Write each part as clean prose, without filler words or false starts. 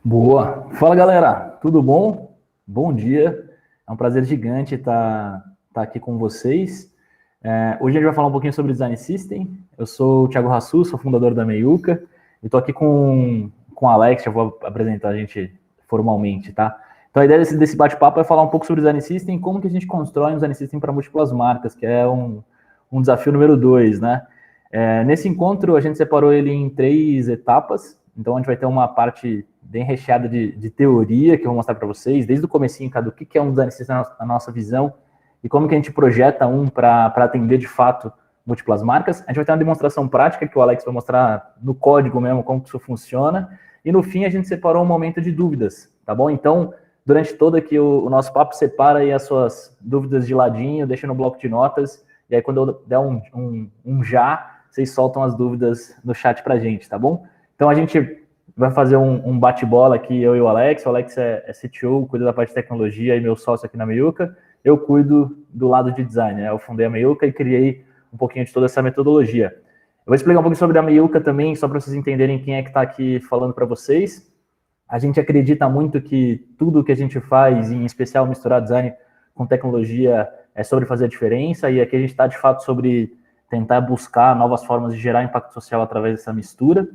Boa! Fala, galera! Tudo bom? Bom dia! É um prazer gigante estar aqui com vocês. Hoje a gente vai falar um pouquinho sobre Design System. Eu sou o Thiago Rassu, sou fundador da Meiuca. E estou aqui com o Alex, já vou apresentar a gente formalmente, tá? Então a ideia desse bate-papo é falar um pouco sobre Design System, como que a gente constrói um Design System para múltiplas marcas, que é um desafio número 2, né? Nesse encontro, a gente separou ele em 3 etapas. Então, a gente vai ter uma parte bem recheada de teoria, que eu vou mostrar para vocês, desde o comecinho, cara, do que é um design system na nossa visão, e como que a gente projeta para atender, de fato, múltiplas marcas. A gente vai ter uma demonstração prática, que o Alex vai mostrar no código mesmo, como que isso funciona. E, no fim, a gente separou um momento de dúvidas, tá bom? Então, durante todo aqui o nosso papo, separa aí as suas dúvidas de ladinho, deixa no bloco de notas, e aí, quando eu der um já, vocês soltam as dúvidas no chat pra gente, tá bom? Então a gente vai fazer um bate-bola aqui, eu e o Alex. O Alex é CTO, cuida da parte de tecnologia e meu sócio aqui na Meiuca. Eu cuido do lado de design, né? Eu fundei a Meiuca e criei um pouquinho de toda essa metodologia. Eu vou explicar um pouquinho sobre a Meiuca também, só para vocês entenderem quem é que está aqui falando para vocês. A gente acredita muito que tudo que a gente faz, em especial misturar design com tecnologia, é sobre fazer a diferença, e aqui a gente está, de fato, sobre tentar buscar novas formas de gerar impacto social através dessa mistura.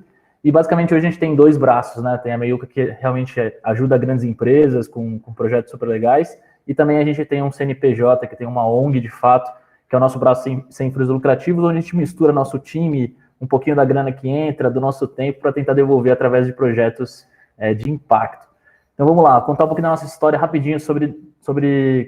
E, basicamente, hoje a gente tem 2 braços, né? Tem a Meiuca, que realmente ajuda grandes empresas com projetos super legais, e também a gente tem um CNPJ, que tem uma ONG, de fato, que é o nosso braço sem fins lucrativos, onde a gente mistura nosso time, um pouquinho da grana que entra, do nosso tempo, para tentar devolver através de projetos de impacto. Então, vamos lá, contar um pouquinho da nossa história rapidinho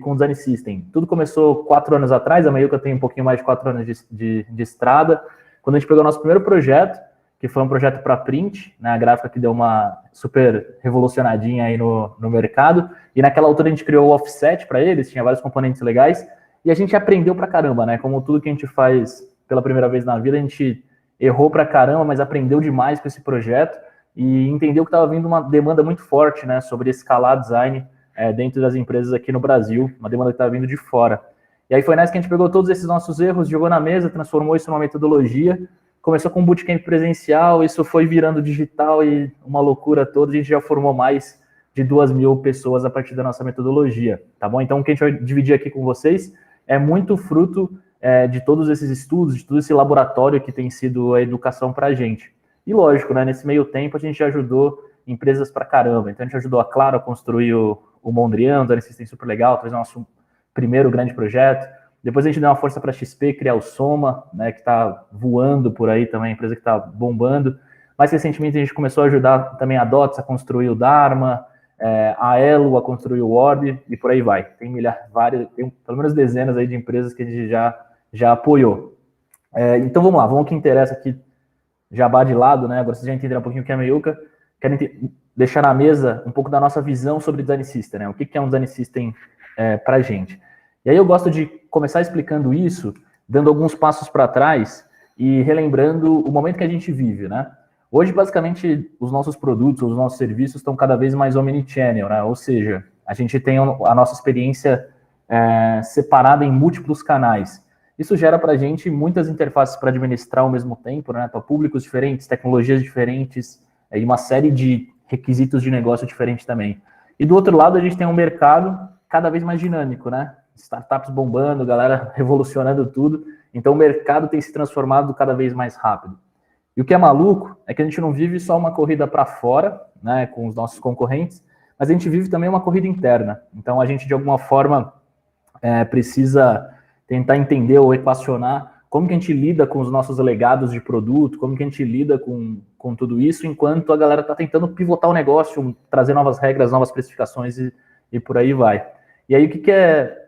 com o Design System. Tudo começou 4 anos atrás, a Meiuca tem um pouquinho mais de 4 anos de estrada, quando a gente pegou o nosso primeiro projeto, que foi um projeto para print, né, a gráfica que deu uma super revolucionadinha aí no mercado, e naquela altura a gente criou o offset para eles, tinha vários componentes legais, e a gente aprendeu pra caramba, né, como tudo que a gente faz pela primeira vez na vida, a gente errou pra caramba, mas aprendeu demais com esse projeto, e entendeu que estava vindo uma demanda muito forte, né, sobre escalar design dentro das empresas aqui no Brasil, uma demanda que estava vindo de fora. E aí foi nessa que a gente pegou todos esses nossos erros, jogou na mesa, transformou isso numa metodologia. Começou com um bootcamp presencial, isso foi virando digital e uma loucura toda. A gente já formou mais de 2.000 pessoas a partir da nossa metodologia, tá bom? Então, o que a gente vai dividir aqui com vocês é muito fruto de todos esses estudos, de todo esse laboratório que tem sido a educação para a gente. E, lógico, né, nesse meio tempo, a gente ajudou empresas pra caramba. Então, a gente ajudou a Claro a construir o Mondrian, um assistente super legal, talvez o nosso primeiro grande projeto. Depois a gente deu uma força para a XP criar o Soma, né, que está voando por aí também, uma empresa que está bombando. Mais recentemente a gente começou a ajudar também a DOTS a construir o Dharma, a Elo a construir o Orb, e por aí vai. Tem tem pelo menos dezenas aí de empresas que a gente já apoiou. Então vamos lá, vamos ao que interessa aqui, jabá de lado, né? Agora vocês já entenderam um pouquinho o que é a Meiuca. Quero deixar na mesa um pouco da nossa visão sobre Design System, né? O que é um Design System para a gente. E aí eu gosto de começar explicando isso, dando alguns passos para trás e relembrando o momento que a gente vive, né? Hoje, basicamente, os nossos produtos, os nossos serviços estão cada vez mais omnichannel, né? Ou seja, a gente tem a nossa experiência separada em múltiplos canais. Isso gera para a gente muitas interfaces para administrar ao mesmo tempo, né? Para públicos diferentes, tecnologias diferentes e uma série de requisitos de negócio diferentes também. E do outro lado, a gente tem um mercado cada vez mais dinâmico, né? Startups bombando, galera revolucionando tudo. Então o mercado tem se transformado cada vez mais rápido. E o que é maluco é que a gente não vive só uma corrida para fora, né, com os nossos concorrentes, mas a gente vive também uma corrida interna. Então a gente, de alguma forma, precisa tentar entender ou equacionar como que a gente lida com os nossos legados de produto, como que a gente lida com tudo isso, enquanto a galera está tentando pivotar o negócio, trazer novas regras, novas precificações e por aí vai. E aí o que é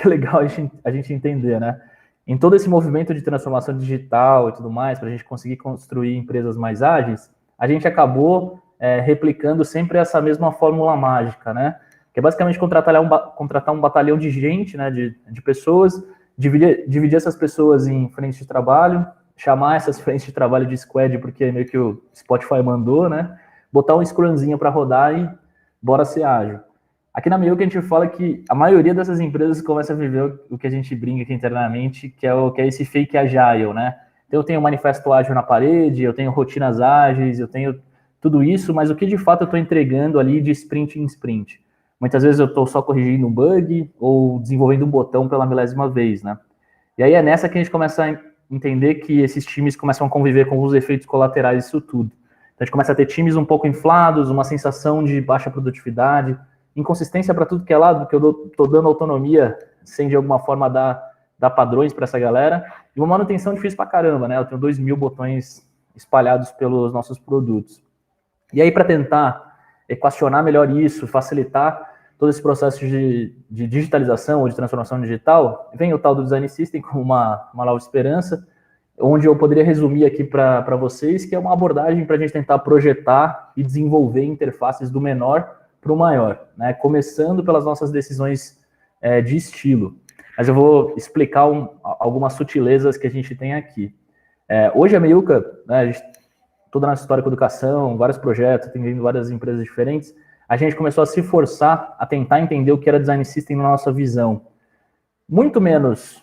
legal a gente entender, né? Em todo esse movimento de transformação digital e tudo mais, para a gente conseguir construir empresas mais ágeis, a gente acabou replicando sempre essa mesma fórmula mágica, né? Que é basicamente contratar um batalhão de gente, né? De pessoas, dividir essas pessoas em frentes de trabalho, chamar essas frentes de trabalho de squad, porque é meio que o Spotify mandou, né? Botar um scrumzinho para rodar e bora ser ágil. Aqui na Meiuca a gente fala que a maioria dessas empresas começa a viver o que a gente brinca aqui internamente, que é esse fake agile, né? Então eu tenho um manifesto ágil na parede, eu tenho rotinas ágeis, eu tenho tudo isso, mas o que de fato eu estou entregando ali de sprint em sprint. Muitas vezes eu estou só corrigindo um bug ou desenvolvendo um botão pela milésima vez, né? E aí é nessa que a gente começa a entender que esses times começam a conviver com os efeitos colaterais disso tudo. Então a gente começa a ter times um pouco inflados, uma sensação de baixa produtividade, inconsistência para tudo que é lado, que eu estou dando autonomia sem de alguma forma dar padrões para essa galera, e uma manutenção difícil para caramba, né? Eu tenho 2.000 botões espalhados pelos nossos produtos. E aí, para tentar equacionar melhor isso, facilitar todo esse processo de digitalização ou de transformação digital, vem o tal do Design System como uma nova esperança, onde eu poderia resumir aqui para vocês, que é uma abordagem para a gente tentar projetar e desenvolver interfaces do menor para o maior, né? Começando pelas nossas decisões de estilo. Mas eu vou explicar algumas sutilezas que a gente tem aqui. Hoje a Meiuca, né, toda a nossa história com educação, vários projetos, atendendo várias empresas diferentes, a gente começou a se forçar a tentar entender o que era Design System na nossa visão. Muito menos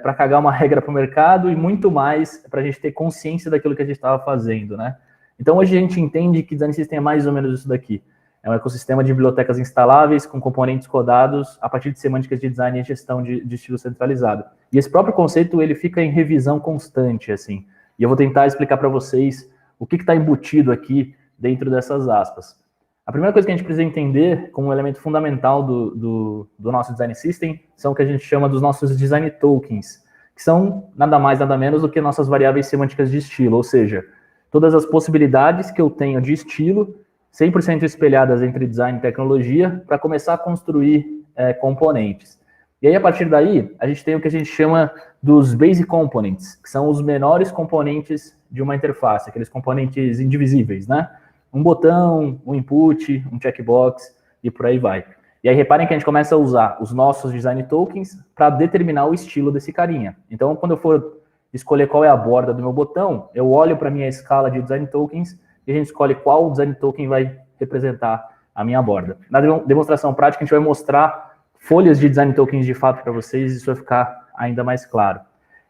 para cagar uma regra para o mercado e muito mais para a gente ter consciência daquilo que a gente estava fazendo, né? Então hoje a gente entende que Design System é mais ou menos isso daqui. É um ecossistema de bibliotecas instaláveis com componentes codados a partir de semânticas de design e gestão de estilo centralizado. E esse próprio conceito ele fica em revisão constante, assim. E eu vou tentar explicar para vocês o que está embutido aqui dentro dessas aspas. A primeira coisa que a gente precisa entender como um elemento fundamental do nosso Design System são o que a gente chama dos nossos Design Tokens, que são nada mais, nada menos do que nossas variáveis semânticas de estilo, ou seja, todas as possibilidades que eu tenho de estilo 100% espelhadas entre design e tecnologia para começar a construir componentes. E aí, a partir daí, a gente tem o que a gente chama dos Basic Components, que são os menores componentes de uma interface, aqueles componentes indivisíveis, né? Um botão, um input, um checkbox e por aí vai. E aí reparem que a gente começa a usar os nossos design tokens para determinar o estilo desse carinha. Então, quando eu for escolher qual é a borda do meu botão, eu olho para a minha escala de design tokens e a gente escolhe qual design token vai representar a minha borda. Na demonstração prática, a gente vai mostrar folhas de design tokens de fato para vocês e isso vai ficar ainda mais claro.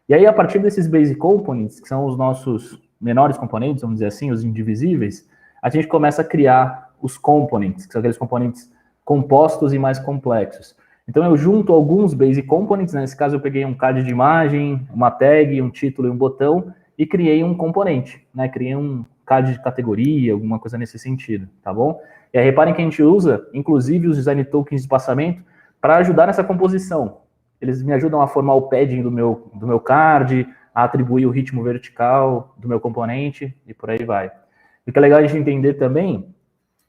E aí, a partir desses basic components, que são os nossos menores componentes, vamos dizer assim, os indivisíveis, a gente começa a criar os components, que são aqueles componentes compostos e mais complexos. Então, eu junto alguns basic components, né? Nesse caso eu peguei um card de imagem, uma tag, um título e um botão, e criei um componente, né? Criei um card de categoria, alguma coisa nesse sentido, tá bom? E aí, reparem que a gente usa, inclusive, os design tokens de espaçamento para ajudar nessa composição. Eles me ajudam a formar o padding do meu card, a atribuir o ritmo vertical do meu componente, e por aí vai. O que é legal a gente entender também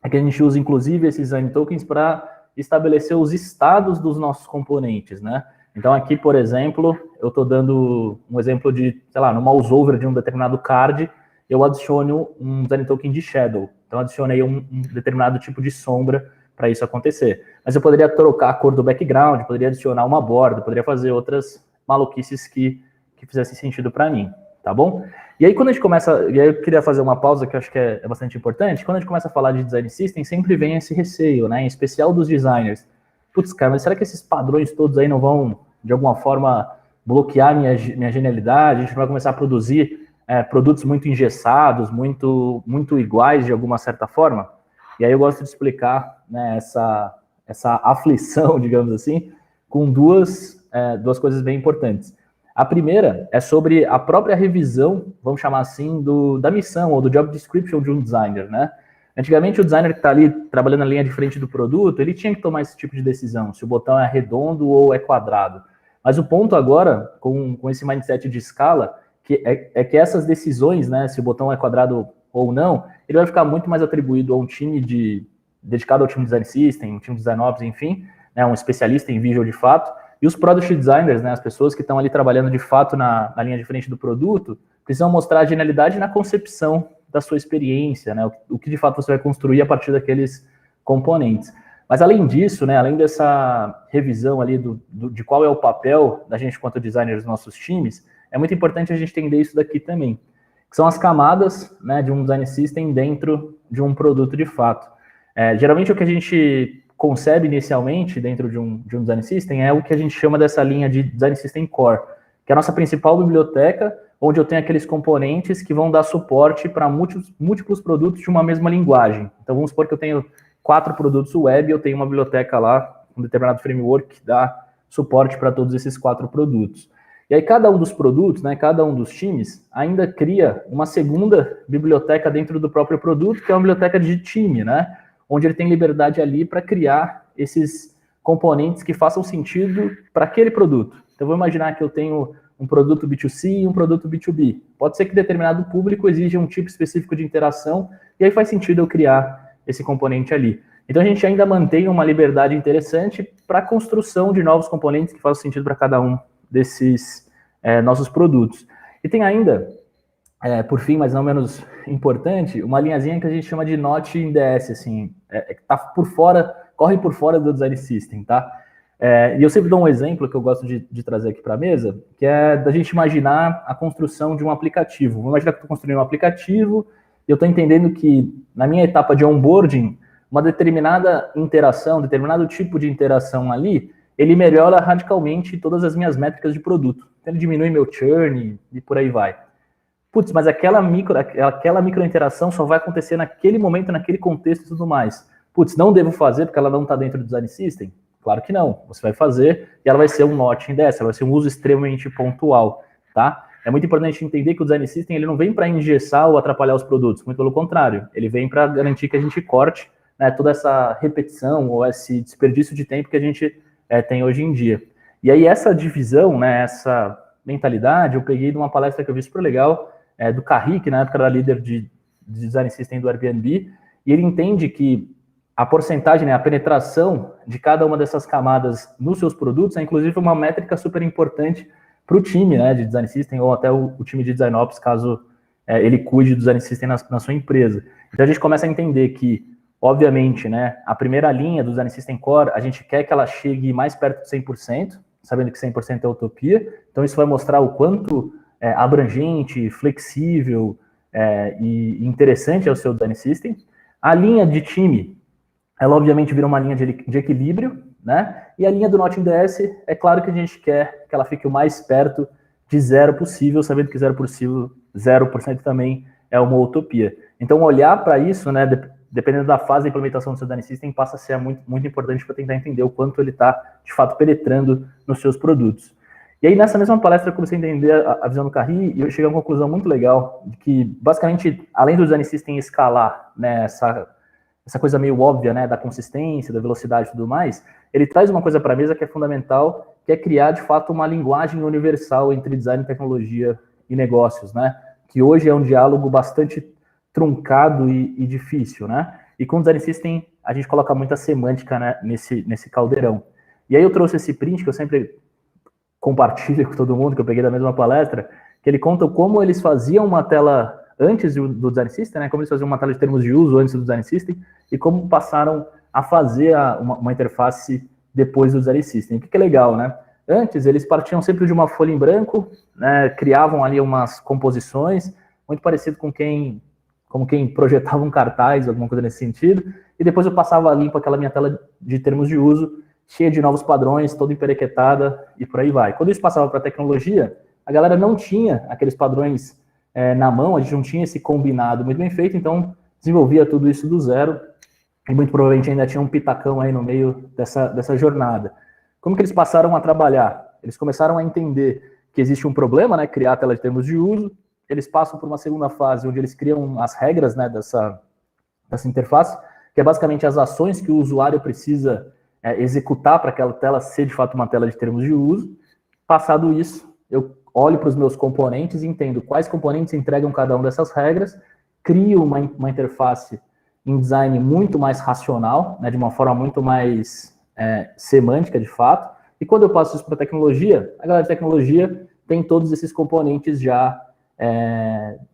é que a gente usa, inclusive, esses design tokens para estabelecer os estados dos nossos componentes, né? Então, aqui, por exemplo, eu estou dando um exemplo de, sei lá, no mouse over de um determinado card, eu adiciono um design token de shadow. Então, adicionei um determinado tipo de sombra para isso acontecer. Mas eu poderia trocar a cor do background, poderia adicionar uma borda, poderia fazer outras maluquices que fizessem sentido para mim, tá bom? E aí, quando a gente começa... E aí eu queria fazer uma pausa que eu acho que é bastante importante. Quando a gente começa a falar de Design System, sempre vem esse receio, né? Em especial dos designers. Putz, cara, mas será que esses padrões todos aí não vão, de alguma forma, bloquear minha genialidade? A gente vai começar a produzir produtos muito engessados, muito iguais, de alguma certa forma? E aí eu gosto de explicar, né, essa aflição, digamos assim, com duas coisas bem importantes. A primeira é sobre a própria revisão, vamos chamar assim, da missão ou do job description de um designer, né? Antigamente, o designer que está ali trabalhando na linha de frente do produto, ele tinha que tomar esse tipo de decisão, se o botão é redondo ou é quadrado. Mas o ponto agora, com esse mindset de escala, é que essas decisões, né, se o botão é quadrado ou não, ele vai ficar muito mais atribuído a um time dedicado ao time de Design System, um time de Design Ops, enfim, né, um especialista em visual de fato. E os product designers, né, as pessoas que estão ali trabalhando de fato na linha de frente do produto, precisam mostrar a genialidade na concepção da sua experiência, né, o que de fato você vai construir a partir daqueles componentes. Mas além disso, né, além dessa revisão ali de qual é o papel da gente quanto designers dos nossos times, é muito importante a gente entender isso daqui também, que são as camadas, né, de um design system dentro de um produto de fato. Geralmente o que a gente concebe inicialmente dentro de um design system é o que a gente chama dessa linha de design system core, que é a nossa principal biblioteca, onde eu tenho aqueles componentes que vão dar suporte para múltiplos produtos de uma mesma linguagem. Então, vamos supor que eu tenho 4 produtos web, eu tenho uma biblioteca lá, um determinado framework que dá suporte para todos esses 4 produtos. E aí, cada um dos produtos, né, cada um dos times, ainda cria uma segunda biblioteca dentro do próprio produto, que é uma biblioteca de time, né, onde ele tem liberdade ali para criar esses componentes que façam sentido para aquele produto. Então, vou imaginar que eu tenho um produto B2C e um produto B2B. Pode ser que determinado público exija um tipo específico de interação, e aí faz sentido eu criar esse componente ali. Então, a gente ainda mantém uma liberdade interessante para a construção de novos componentes que façam sentido para cada um desses nossos produtos. E tem ainda, por fim, mas não menos importante, uma linhazinha que a gente chama de Not in DS, assim, tá por fora, corre por fora do Design System, tá? E eu sempre dou um exemplo que eu gosto de trazer aqui para a mesa, que é da gente imaginar a construção de um aplicativo. Vamos imaginar que eu estou construindo um aplicativo e eu estou entendendo que, na minha etapa de onboarding, uma determinada interação, determinado tipo de interação ali, ele melhora radicalmente todas as minhas métricas de produto. Então, ele diminui meu churn e por aí vai. Putz, mas aquela micro interação só vai acontecer naquele momento, naquele contexto e tudo mais. Putz, não devo fazer porque ela não está dentro do Design System? Claro que não. Você vai fazer e ela vai ser um Not in DS, ela vai ser um uso extremamente pontual, tá? É muito importante entender que o Design System ele não vem para engessar ou atrapalhar os produtos, muito pelo contrário. Ele vem para garantir que a gente corte, né, toda essa repetição ou esse desperdício de tempo que a gente tem hoje em dia. E aí essa divisão, né, essa mentalidade, eu peguei de uma palestra que eu vi super legal, do Carri, que na época era líder de Design System do Airbnb, e ele entende que a porcentagem, né, a penetração de cada uma dessas camadas nos seus produtos é inclusive uma métrica super importante para o time, né, de Design System ou até o time de Design Ops, caso ele cuide do Design System na sua empresa. Então a gente começa a entender que, obviamente, né, a primeira linha do Design System Core, a gente quer que ela chegue mais perto de 100%, sabendo que 100% é utopia, então isso vai mostrar o quanto abrangente, flexível e interessante é o seu Design System. A linha de time, ela obviamente vira uma linha de equilíbrio, né? E a linha do Not in DS, é claro que a gente quer que ela fique o mais perto de 0 possível, sabendo que 0% também é uma utopia. Então, olhar para isso, né, dependendo da fase de implementação do seu Design System, passa a ser muito, muito importante para tentar entender o quanto ele está, de fato, penetrando nos seus produtos. E aí, nessa mesma palestra, eu comecei a entender a visão do Carri e eu cheguei a uma conclusão muito legal, de que, basicamente, além do Design System escalar, né, essa coisa meio óbvia, né, da consistência, da velocidade e tudo mais, ele traz uma coisa para a mesa que é fundamental, que é criar, de fato, uma linguagem universal entre design, tecnologia e negócios, né, que hoje é um diálogo bastante truncado e difícil, né, e com o Design System a gente coloca muita semântica, né, nesse caldeirão. E aí eu trouxe esse print que eu sempre compartilho com todo mundo, que eu peguei da mesma palestra, que ele conta como eles faziam uma tela antes do Design System, né, como eles faziam uma tela de termos de uso antes do Design System, e como passaram a fazer uma interface depois do Design System. O que é legal, né? Antes, eles partiam sempre de uma folha em branco, né, criavam ali umas composições, muito parecido com como quem projetava um cartaz, alguma coisa nesse sentido, e depois eu passava limpo aquela minha tela de termos de uso, cheia de novos padrões, toda emperequetada, e por aí vai. Quando isso passava para a tecnologia, a galera não tinha aqueles padrões na mão, a gente não tinha esse combinado muito bem feito, então desenvolvia tudo isso do zero, e muito provavelmente ainda tinha um pitacão aí no meio dessa jornada. Como que eles passaram a trabalhar? Eles começaram a entender que existe um problema, né, criar a tela de termos de uso, eles passam por uma segunda fase, onde eles criam as regras, né, dessa interface, que é basicamente as ações que o usuário precisa executar para aquela tela ser de fato uma tela de termos de uso. Passado isso, eu olho para os meus componentes e entendo quais componentes entregam cada uma dessas regras, crio uma interface em design muito mais racional, né, de uma forma muito mais semântica, de fato, e quando eu passo isso para a tecnologia, a galera de tecnologia tem todos esses componentes já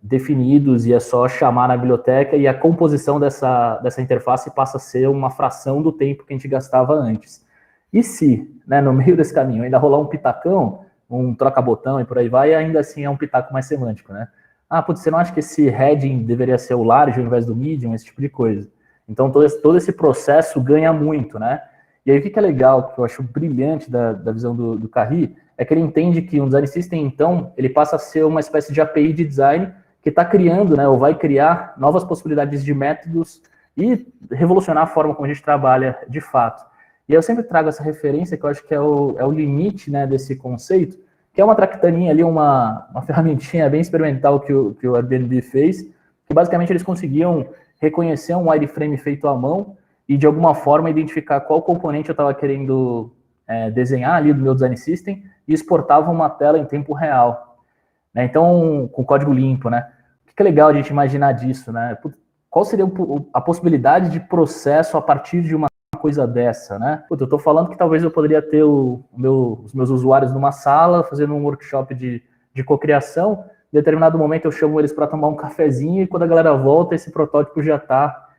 definidos, e é só chamar na biblioteca, e a composição dessa interface passa a ser uma fração do tempo que a gente gastava antes. E se, né, no meio desse caminho, ainda rolar um pitacão, um troca-botão e por aí vai, e ainda assim é um pitaco mais semântico, né? Ah, putz, você não acha que esse heading deveria ser o large ao invés do medium, esse tipo de coisa? Então, todo esse processo ganha muito, né? E aí, o que é legal, que eu acho brilhante da visão do Carri, é que ele entende que um design system, então, ele passa a ser uma espécie de API de design que está criando, né, ou vai criar novas possibilidades de métodos e revolucionar a forma como a gente trabalha de fato. E eu sempre trago essa referência, que eu acho que é o limite, né, desse conceito, que é uma tractaninha ali, uma ferramentinha bem experimental que o Airbnb fez, que basicamente eles conseguiam reconhecer um wireframe feito à mão e, de alguma forma, identificar qual componente eu estava querendo desenhar ali do meu design system e exportava uma tela em tempo real, né? Então, com código limpo, né? O que é legal a gente imaginar disso, né? Qual seria a possibilidade de processo a partir de uma coisa dessa, né? Eu estou falando que talvez eu poderia ter os meus usuários numa sala, fazendo um workshop de cocriação. Em determinado momento eu chamo eles para tomar um cafezinho e quando a galera volta, esse protótipo já está,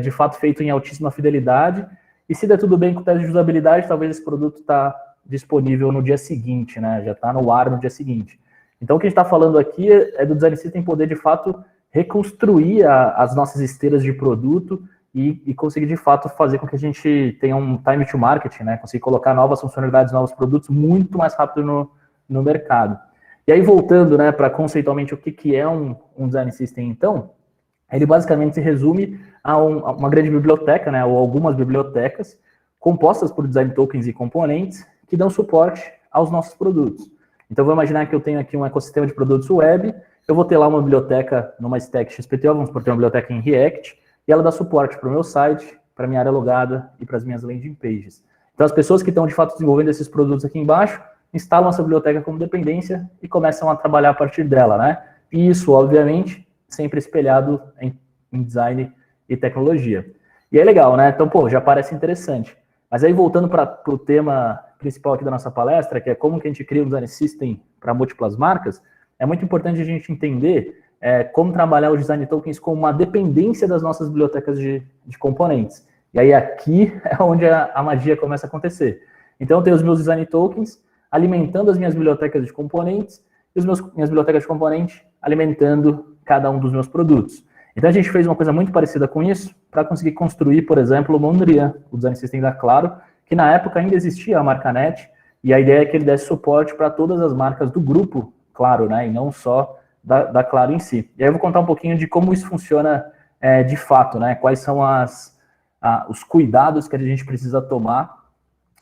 de fato, feito em altíssima fidelidade. E se der tudo bem com o teste de usabilidade, talvez esse produto está disponível no dia seguinte, né? Já está no ar no dia seguinte. Então, o que a gente está falando aqui é do design system poder, de fato, reconstruir as nossas esteiras de produto e conseguir, de fato, fazer com que a gente tenha um time to market, né? Conseguir colocar novas funcionalidades, novos produtos muito mais rápido no mercado. E aí, voltando, né, para conceitualmente o que é um design system, então, ele basicamente se resume a uma grande biblioteca, né, ou algumas bibliotecas, compostas por design tokens e componentes, que dão suporte aos nossos produtos. Então, vou imaginar que eu tenho aqui um ecossistema de produtos web, eu vou ter lá uma biblioteca numa stack XPTO, vamos por ter uma biblioteca em React, e ela dá suporte para o meu site, para a minha área logada e para as minhas landing pages. Então, as pessoas que estão, de fato, desenvolvendo esses produtos aqui embaixo, instalam essa biblioteca como dependência e começam a trabalhar a partir dela, né? E isso, obviamente, sempre espelhado em design e tecnologia. E é legal, né? Então, já parece interessante. Mas aí, voltando para o tema principal aqui da nossa palestra, que é como que a gente cria um design system para múltiplas marcas, é muito importante a gente entender como trabalhar os design tokens como uma dependência das nossas bibliotecas de componentes. E aí aqui é onde a magia começa a acontecer. Então eu tenho os meus design tokens alimentando as minhas bibliotecas de componentes e minhas bibliotecas de componentes alimentando cada um dos meus produtos. Então a gente fez uma coisa muito parecida com isso para conseguir construir, por exemplo, o Mondrian, o design system da Claro, que na época ainda existia a marca NET, e a ideia é que ele desse suporte para todas as marcas do grupo Claro, né, e não só da Claro em si. E aí eu vou contar um pouquinho de como isso funciona de fato, né, quais são os cuidados que a gente precisa tomar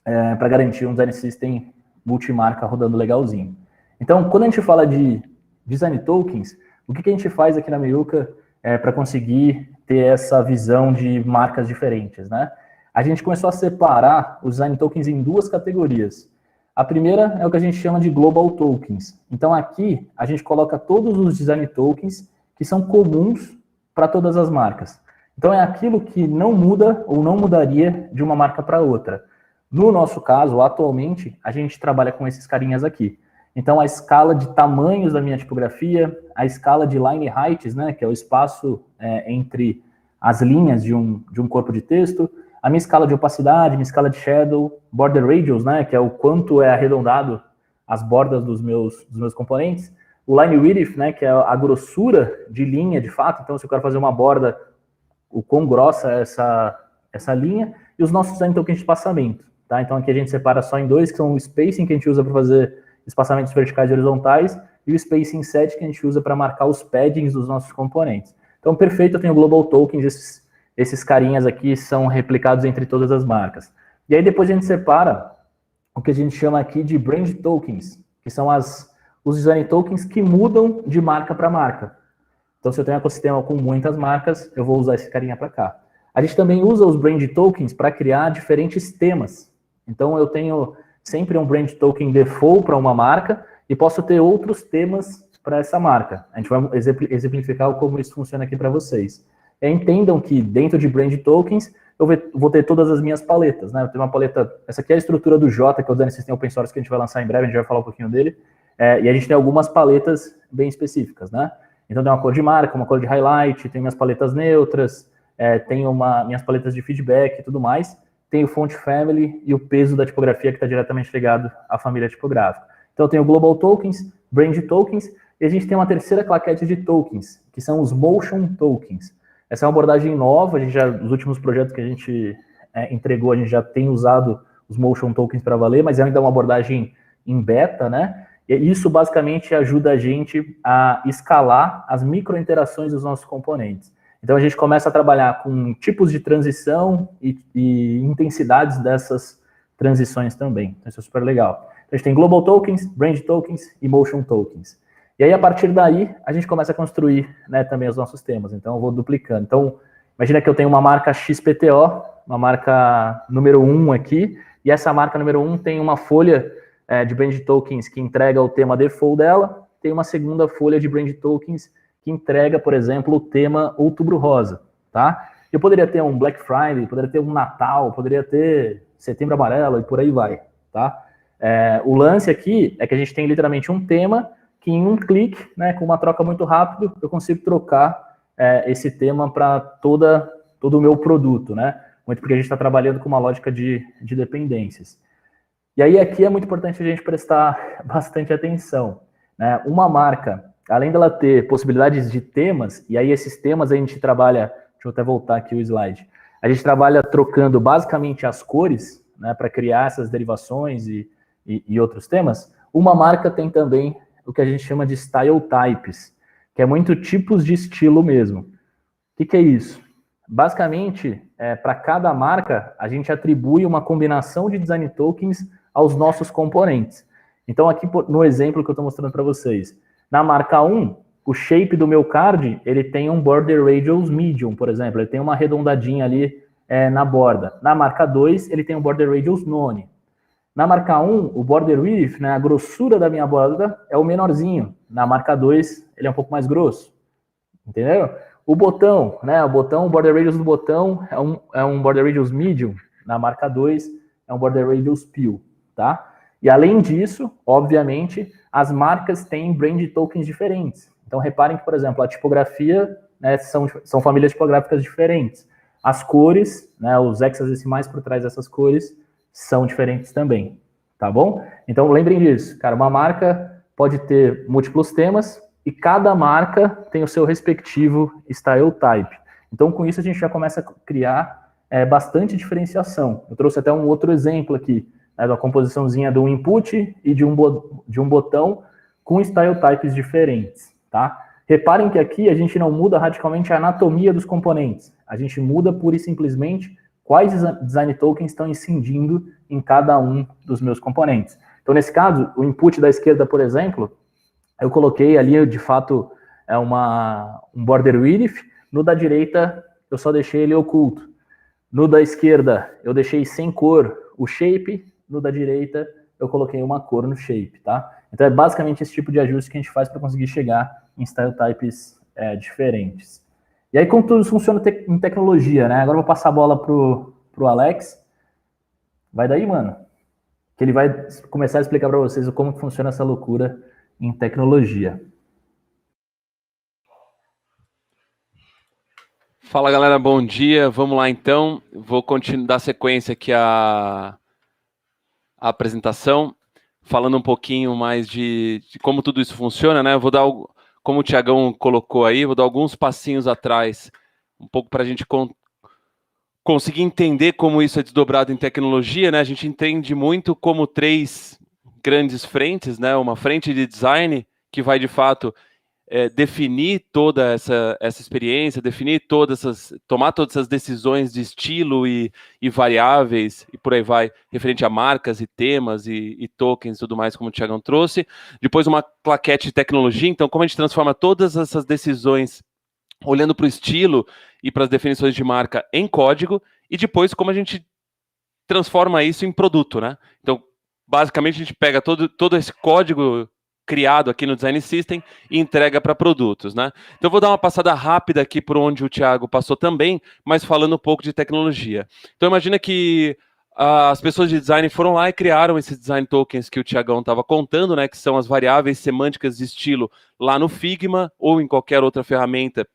para garantir um design system multimarca rodando legalzinho. Então, quando a gente fala de design tokens, o que a gente faz aqui na Meiuca para conseguir ter essa visão de marcas diferentes, né? A gente começou a separar os design tokens em duas categorias. A primeira é o que a gente chama de global tokens. Então aqui a gente coloca todos os design tokens que são comuns para todas as marcas. Então é aquilo que não muda ou não mudaria de uma marca para outra. No nosso caso, atualmente, a gente trabalha com esses carinhas aqui. Então a escala de tamanhos da minha tipografia, a escala de line heights, né, que é o espaço entre as linhas de um corpo de texto, a minha escala de opacidade, minha escala de shadow, border radius, né, que é o quanto é arredondado as bordas dos meus componentes, o line width, né, que é a grossura de linha de fato, então se eu quero fazer uma borda, o quão grossa é essa linha, e os nossos design tokens de espaçamento, tá? Então aqui a gente separa só em dois, que são o spacing que a gente usa para fazer espaçamentos verticais e horizontais, e o spacing set que a gente usa para marcar os paddings dos nossos componentes. Então, perfeito, eu tenho global tokens, esses carinhas aqui são replicados entre todas as marcas. E aí depois a gente separa o que a gente chama aqui de brand tokens, que são os design tokens que mudam de marca para marca. Então, se eu tenho um ecossistema com muitas marcas, eu vou usar esse carinha para cá. A gente também usa os brand tokens para criar diferentes temas. Então, eu tenho sempre um brand token default para uma marca e posso ter outros temas para essa marca. A gente vai exemplificar como isso funciona aqui para vocês. Entendam que dentro de brand tokens eu vou ter todas as minhas paletas, né? Eu tenho uma paleta, essa aqui é a estrutura do Jota, que é o Design System Open Source que a gente vai lançar em breve, a gente vai falar um pouquinho dele, e a gente tem algumas paletas bem específicas, né? Então tem uma cor de marca, uma cor de highlight, tem minhas paletas neutras, tenho minhas paletas de feedback e tudo mais, tem o font family e o peso da tipografia que está diretamente ligado à família tipográfica. Então eu tenho global tokens, brand tokens, e a gente tem uma terceira claquete de tokens, que são os motion tokens. Essa é uma abordagem nova, os últimos projetos que a gente entregou, a gente já tem usado os motion tokens para valer, mas é ainda uma abordagem em beta, né? E isso basicamente ajuda a gente a escalar as microinterações dos nossos componentes. Então a gente começa a trabalhar com tipos de transição e intensidades dessas transições também. Então isso é super legal. Então, a gente tem Global Tokens, Brand Tokens e Motion Tokens. E aí, a partir daí, a gente começa a construir, né, também os nossos temas. Então, eu vou duplicando. Então, imagina que eu tenho uma marca XPTO, uma marca número 1 aqui, e essa marca número 1 tem uma folha de Brand Tokens que entrega o tema default dela, tem uma segunda folha de Brand Tokens que entrega, por exemplo, o tema Outubro Rosa, tá? Eu poderia ter um Black Friday, poderia ter um Natal, poderia ter Setembro Amarelo e por aí vai, tá? O lance aqui é que a gente tem literalmente um tema que em um clique, né, com uma troca muito rápido, eu consigo trocar esse tema para todo o meu produto, né? Muito porque a gente está trabalhando com uma lógica de dependências. E aí aqui é muito importante a gente prestar bastante atenção, né? Uma marca, além dela ter possibilidades de temas, e aí esses temas a gente trabalha, deixa eu até voltar aqui o slide, a gente trabalha trocando basicamente as cores, né, para criar essas derivações e outros temas. Uma marca tem também o que a gente chama de style types, que é muito tipos de estilo mesmo. O que é isso? Basicamente, para cada marca, a gente atribui uma combinação de design tokens aos nossos componentes. Então, aqui no exemplo que eu estou mostrando para vocês, na marca 1, o shape do meu card, ele tem um border radius medium, por exemplo, ele tem uma arredondadinha ali na borda. Na marca 2, ele tem um border radius none. Na marca 1, o border width, né, a grossura da minha borda é o menorzinho. Na marca 2, ele é um pouco mais grosso. Entendeu? O botão, né, o border radius do botão é um border radius medium. Na marca 2, é um border radius peel, tá? E além disso, obviamente, as marcas têm brand tokens diferentes. Então, reparem que, por exemplo, a tipografia, né, são famílias tipográficas diferentes. As cores, né, os hexadecimais por trás dessas cores, são diferentes também, tá bom? Então, lembrem disso, cara, uma marca pode ter múltiplos temas e cada marca tem o seu respectivo style type. Então, com isso, a gente já começa a criar bastante diferenciação. Eu trouxe até um outro exemplo aqui, né, da composiçãozinha de um input e de um botão com style types diferentes, tá? Reparem que aqui a gente não muda radicalmente a anatomia dos componentes, a gente muda pura e simplesmente quais design tokens estão incidindo em cada um dos meus componentes. Então, nesse caso, o input da esquerda, por exemplo, eu coloquei ali, de fato, um border width. No da direita, eu só deixei ele oculto. No da esquerda, eu deixei sem cor o shape. No da direita, eu coloquei uma cor no shape, tá? Então, é basicamente esse tipo de ajuste que a gente faz para conseguir chegar em style types diferentes. E aí, como tudo isso funciona em tecnologia, né? Agora eu vou passar a bola pro Alex. Vai daí, mano. Que ele vai começar a explicar para vocês como funciona essa loucura em tecnologia. Fala, galera, bom dia. Vamos lá, então. Vou dar sequência aqui à apresentação, falando um pouquinho mais de como tudo isso funciona, né? Vou dar, como o Tiagão colocou aí, vou dar alguns passinhos atrás, um pouco para a gente conseguir entender como isso é desdobrado em tecnologia, né? A gente entende muito como 3 grandes frentes, né? Uma frente de design que vai, de fato, definir toda essa experiência, tomar todas essas decisões de estilo e variáveis, e por aí vai, referente a marcas e temas e tokens e tudo mais, como o Thiagão trouxe. Depois uma claquete de tecnologia, então como a gente transforma todas essas decisões olhando para o estilo e para as definições de marca em código, e depois como a gente transforma isso em produto, né? Então, basicamente, a gente pega todo esse código criado aqui no Design System e entrega para produtos, né? Então, eu vou dar uma passada rápida aqui por onde o Thiago passou também, mas falando um pouco de tecnologia. Então, imagina que as pessoas de design foram lá e criaram esses design tokens que o Thiagão estava contando, né? Que são as variáveis semânticas de estilo lá no Figma ou em qualquer outra ferramenta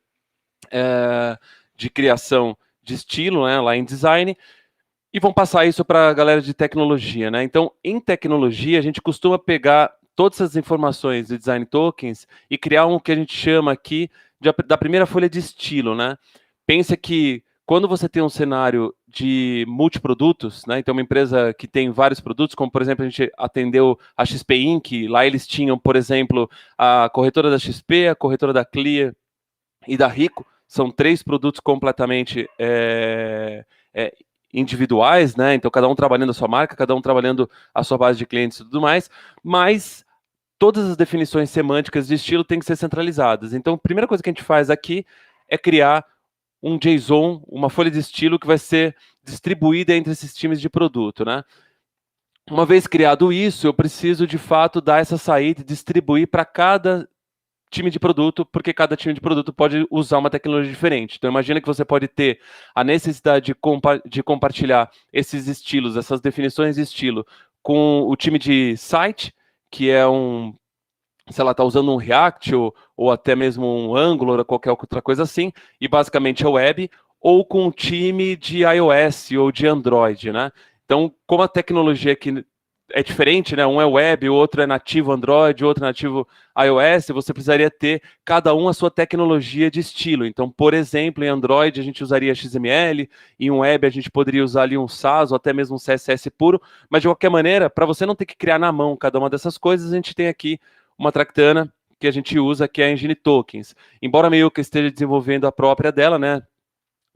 de criação de estilo, né? Lá em design. E vão passar isso para a galera de tecnologia, né? Então, em tecnologia, a gente costuma pegar todas essas informações de design tokens e criar um que a gente chama aqui da primeira folha de estilo, né? Pensa que quando você tem um cenário de multiprodutos, né? Então, uma empresa que tem vários produtos, como, por exemplo, a gente atendeu a XP Inc., lá eles tinham, por exemplo, a corretora da XP, a corretora da Clear e da Rico, são 3 produtos completamente individuais, né? Então, cada um trabalhando a sua marca, cada um trabalhando a sua base de clientes e tudo mais, mas todas as definições semânticas de estilo têm que ser centralizadas. Então, a primeira coisa que a gente faz aqui é criar um JSON, uma folha de estilo que vai ser distribuída entre esses times de produto, né? Uma vez criado isso, eu preciso, de fato, dar essa saída e distribuir para cada time de produto, porque cada time de produto pode usar uma tecnologia diferente. Então, imagina que você pode ter a necessidade de compartilhar esses estilos, essas definições de estilo, com o time de site, que é sei lá, está usando um React ou até mesmo um Angular ou qualquer outra coisa assim, e basicamente é web, ou com o time de iOS ou de Android, né? Então, como a tecnologia aqui é diferente, né? Um é web, o outro é nativo Android, o outro é nativo iOS, você precisaria ter cada um a sua tecnologia de estilo. Então, por exemplo, em Android a gente usaria XML, em um web a gente poderia usar ali um SAS ou até mesmo um CSS puro, mas de qualquer maneira, para você não ter que criar na mão cada uma dessas coisas, a gente tem aqui uma Tractana que a gente usa, que é a Engine Tokens. Embora a Meiuca esteja desenvolvendo a própria dela, né?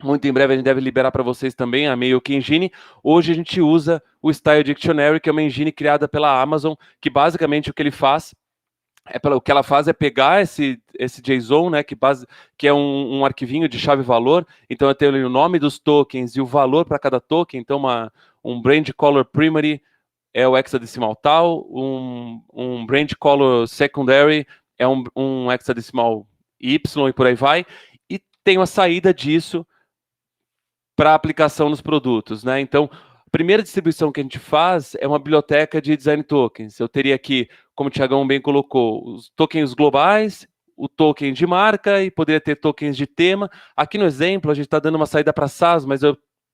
Muito em breve a gente deve liberar para vocês também a Meiuca Engine. Hoje a gente usa o Style Dictionary, que é uma engine criada pela Amazon, que basicamente o que ele faz o que ela faz é pegar esse JSON, né, que é um arquivinho de chave-valor. Então eu tenho ali o nome dos tokens e o valor para cada token. Então um brand color primary é o hexadecimal tal, um brand color secondary é um hexadecimal Y e por aí vai, e tenho a saída disso para aplicação nos produtos, né? Então, a primeira distribuição que a gente faz é uma biblioteca de design tokens. Eu teria aqui, como o Thiagão bem colocou, os tokens globais, o token de marca e poderia ter tokens de tema. Aqui no exemplo, a gente está dando uma saída para SaaS, mas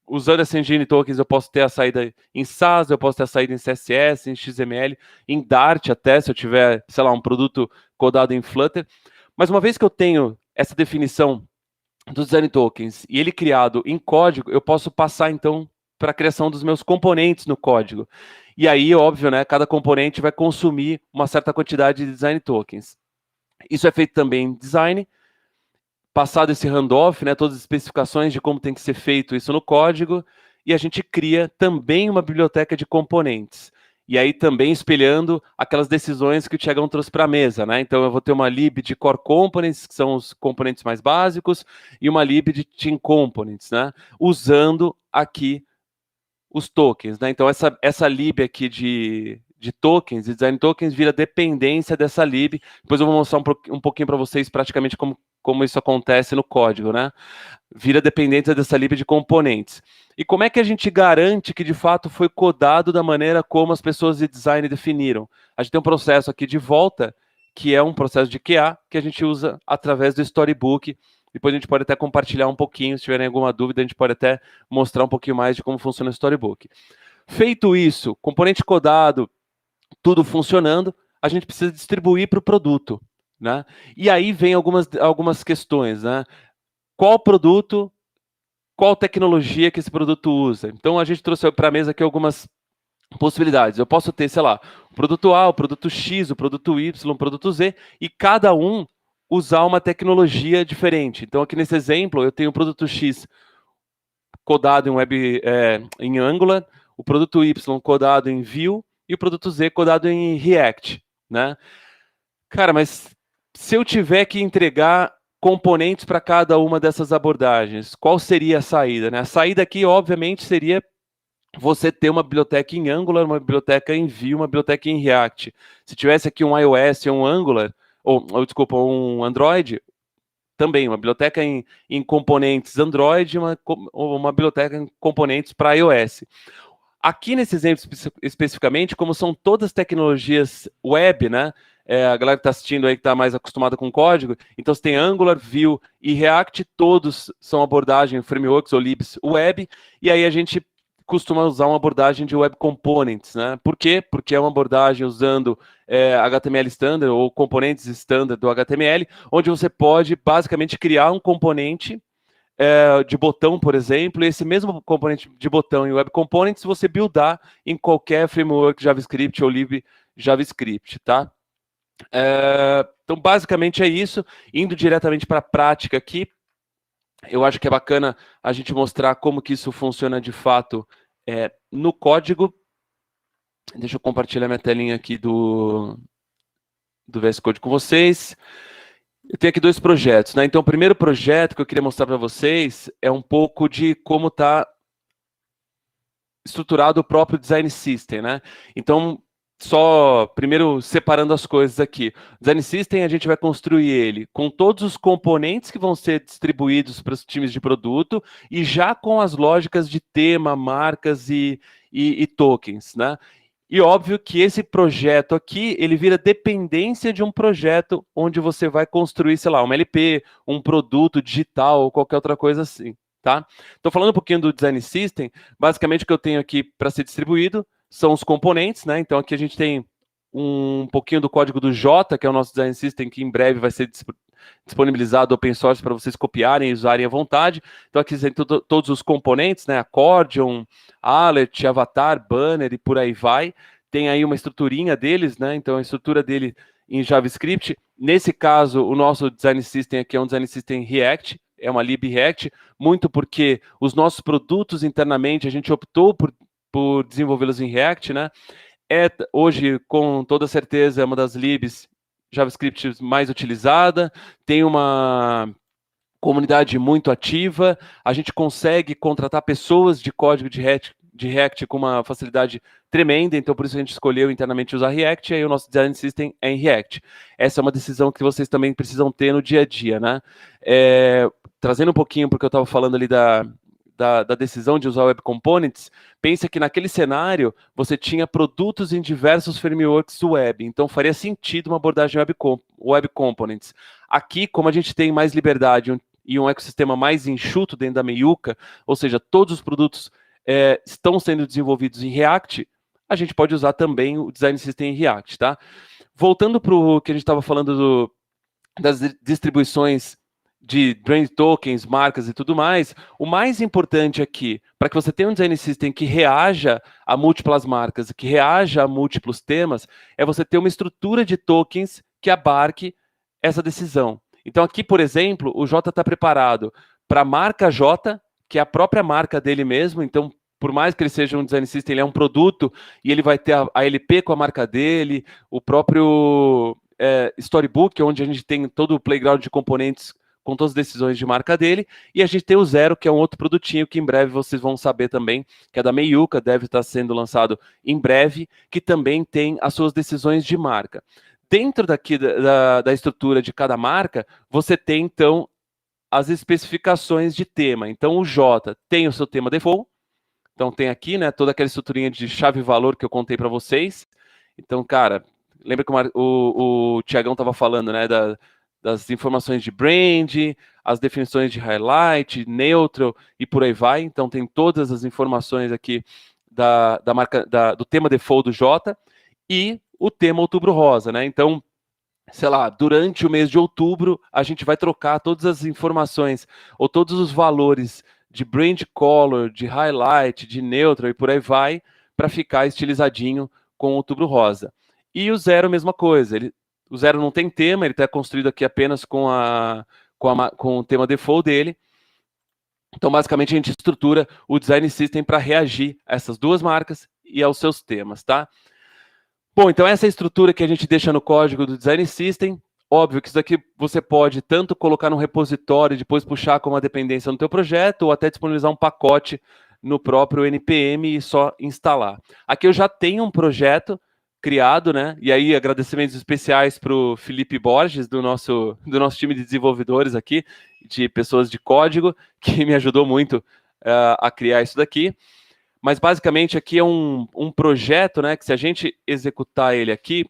usando essa engine tokens, eu posso ter a saída em SAS, eu posso ter a saída em CSS, em XML, em Dart até, se eu tiver, sei lá, um produto codado em Flutter. Mas uma vez que eu tenho essa definição dos design tokens e ele criado em código, eu posso passar, então, para a criação dos meus componentes no código. E aí, óbvio, né, cada componente vai consumir uma certa quantidade de design tokens. Isso é feito também em design. Passado esse handoff, né, todas as especificações de como tem que ser feito isso no código, e a gente cria também uma biblioteca de componentes. E aí também espelhando aquelas decisões que o Thiagão trouxe para a mesa, né? Então eu vou ter uma lib de core components, que são os componentes mais básicos, e uma lib de team components, né? Usando aqui os tokens, né? Então essa lib aqui de tokens, de design tokens, vira dependência dessa lib. Depois eu vou mostrar um pouquinho para vocês praticamente como isso acontece no código, né? Vira dependência dessa lib de componentes. E como é que a gente garante que de fato foi codado da maneira como as pessoas de design definiram? A gente tem um processo aqui de volta, que é um processo de QA, que a gente usa através do Storybook. Depois a gente pode até compartilhar um pouquinho, se tiverem alguma dúvida, a gente pode até mostrar um pouquinho mais de como funciona o Storybook. Feito isso, componente codado, tudo funcionando, a gente precisa distribuir para o produto, né? E aí vem algumas questões, né? Qual produto, qual tecnologia que esse produto usa? Então a gente trouxe para a mesa aqui algumas possibilidades. Eu posso ter, sei lá, o produto A, o produto X, o produto Y, o produto Z, e cada um usar uma tecnologia diferente. Então aqui nesse exemplo eu tenho o produto X codado em Angular, o produto Y codado em Vue e o produto Z codado em React, né? Cara, mas se eu tiver que entregar componentes para cada uma dessas abordagens, qual seria a saída, né? A saída aqui, obviamente, seria você ter uma biblioteca em Angular, uma biblioteca em Vue, uma biblioteca em React. Se tivesse aqui um iOS e um Angular, desculpa, um Android, também uma biblioteca em componentes Android, uma biblioteca em componentes para iOS. Aqui nesse exemplo especificamente, como são todas tecnologias web, né? A galera que está assistindo aí, que está mais acostumada com código, então você tem Angular, Vue e React, todos são abordagem, frameworks ou libs web, e aí a gente costuma usar uma abordagem de Web Components, né? Por quê? Porque é uma abordagem usando HTML standard ou componentes standard do HTML, onde você pode basicamente criar um componente de botão, por exemplo, e esse mesmo componente de botão em Web Components você buildar em qualquer framework JavaScript ou lib JavaScript, tá? Então, basicamente é isso. Indo diretamente para a prática aqui, eu acho que é bacana a gente mostrar como que isso funciona de fato no código. Deixa eu compartilhar minha telinha aqui do VS Code com vocês. Eu tenho aqui 2 projetos, né? Então, o primeiro projeto que eu queria mostrar para vocês é um pouco de como está estruturado o próprio Design System, né? Então, só primeiro separando as coisas aqui. O Design System a gente vai construir ele com todos os componentes que vão ser distribuídos para os times de produto e já com as lógicas de tema, marcas e tokens, né? E óbvio que esse projeto aqui, ele vira dependência de um projeto onde você vai construir, sei lá, uma LP, um produto digital ou qualquer outra coisa assim, tá? Estou falando um pouquinho do Design System. Basicamente o que eu tenho aqui para ser distribuído são os componentes, né? Então aqui a gente tem um pouquinho do código do Jota, que é o nosso Design System, que em breve vai ser disponibilizado open source para vocês copiarem e usarem à vontade. Então aqui tem todos os componentes, né? Accordion, alert, avatar, banner e por aí vai. Tem aí uma estruturinha deles, né? Então a estrutura dele em JavaScript. Nesse caso, o nosso Design System aqui é um Design System React, é uma lib React, muito porque os nossos produtos internamente a gente optou por desenvolvê-los em React, né? Hoje, com toda certeza, é uma das libs JavaScript mais utilizada, tem uma comunidade muito ativa, a gente consegue contratar pessoas de código de React com uma facilidade tremenda, então por isso a gente escolheu internamente usar React, e aí o nosso Design System é em React. Essa é uma decisão que vocês também precisam ter no dia a dia, né? Trazendo um pouquinho, porque eu estava falando ali da decisão de usar Web Components, pensa que naquele cenário você tinha produtos em diversos frameworks web, então faria sentido uma abordagem Web Components. Aqui, como a gente tem mais liberdade e um ecossistema mais enxuto dentro da meiuca, ou seja, todos os produtos estão sendo desenvolvidos em React, a gente pode usar também o Design System em React, tá? Voltando para o que a gente estava falando das distribuições de brand tokens, marcas e tudo mais, o mais importante aqui, para que você tenha um Design System que reaja a múltiplas marcas, que reaja a múltiplos temas, é você ter uma estrutura de tokens que abarque essa decisão. Então aqui, por exemplo, o Jota está preparado para a marca J, que é a própria marca dele mesmo, então por mais que ele seja um Design System, ele é um produto e ele vai ter a LP com a marca dele, o próprio Storybook, onde a gente tem todo o playground de componentes com todas as decisões de marca dele, e a gente tem o Zero, que é um outro produtinho que em breve vocês vão saber também, que é da Meiuca, deve estar sendo lançado em breve, que também tem as suas decisões de marca. Dentro daqui da estrutura de cada marca, você tem, então, as especificações de tema. Então, o J tem o seu tema default, então tem aqui, né, toda aquela estruturinha de chave-valor que eu contei para vocês. Então, cara, lembra que o Tiagão estava falando, né, das informações de brand, as definições de highlight, neutral e por aí vai. Então tem todas as informações aqui da marca, do tema default do J e o tema Outubro Rosa, né? Então, sei lá, durante o mês de outubro, a gente vai trocar todas as informações ou todos os valores de brand color, de highlight, de neutral e por aí vai, para ficar estilizadinho com Outubro Rosa. E o Zero, mesma coisa. O Zero não tem tema, ele está construído aqui apenas com o tema default dele. Então, basicamente, a gente estrutura o Design System para reagir a essas duas marcas e aos seus temas, tá? Bom, então essa é a estrutura que a gente deixa no código do Design System. Óbvio que isso aqui você pode tanto colocar no repositório e depois puxar como uma dependência no teu projeto, ou até disponibilizar um pacote no próprio NPM e só instalar. Aqui eu já tenho um projeto criado, né? E aí agradecimentos especiais para o Felipe Borges, do nosso time de desenvolvedores aqui, de pessoas de código, que me ajudou muito a criar isso daqui. Mas basicamente aqui é um projeto, né? Que se a gente executar ele aqui,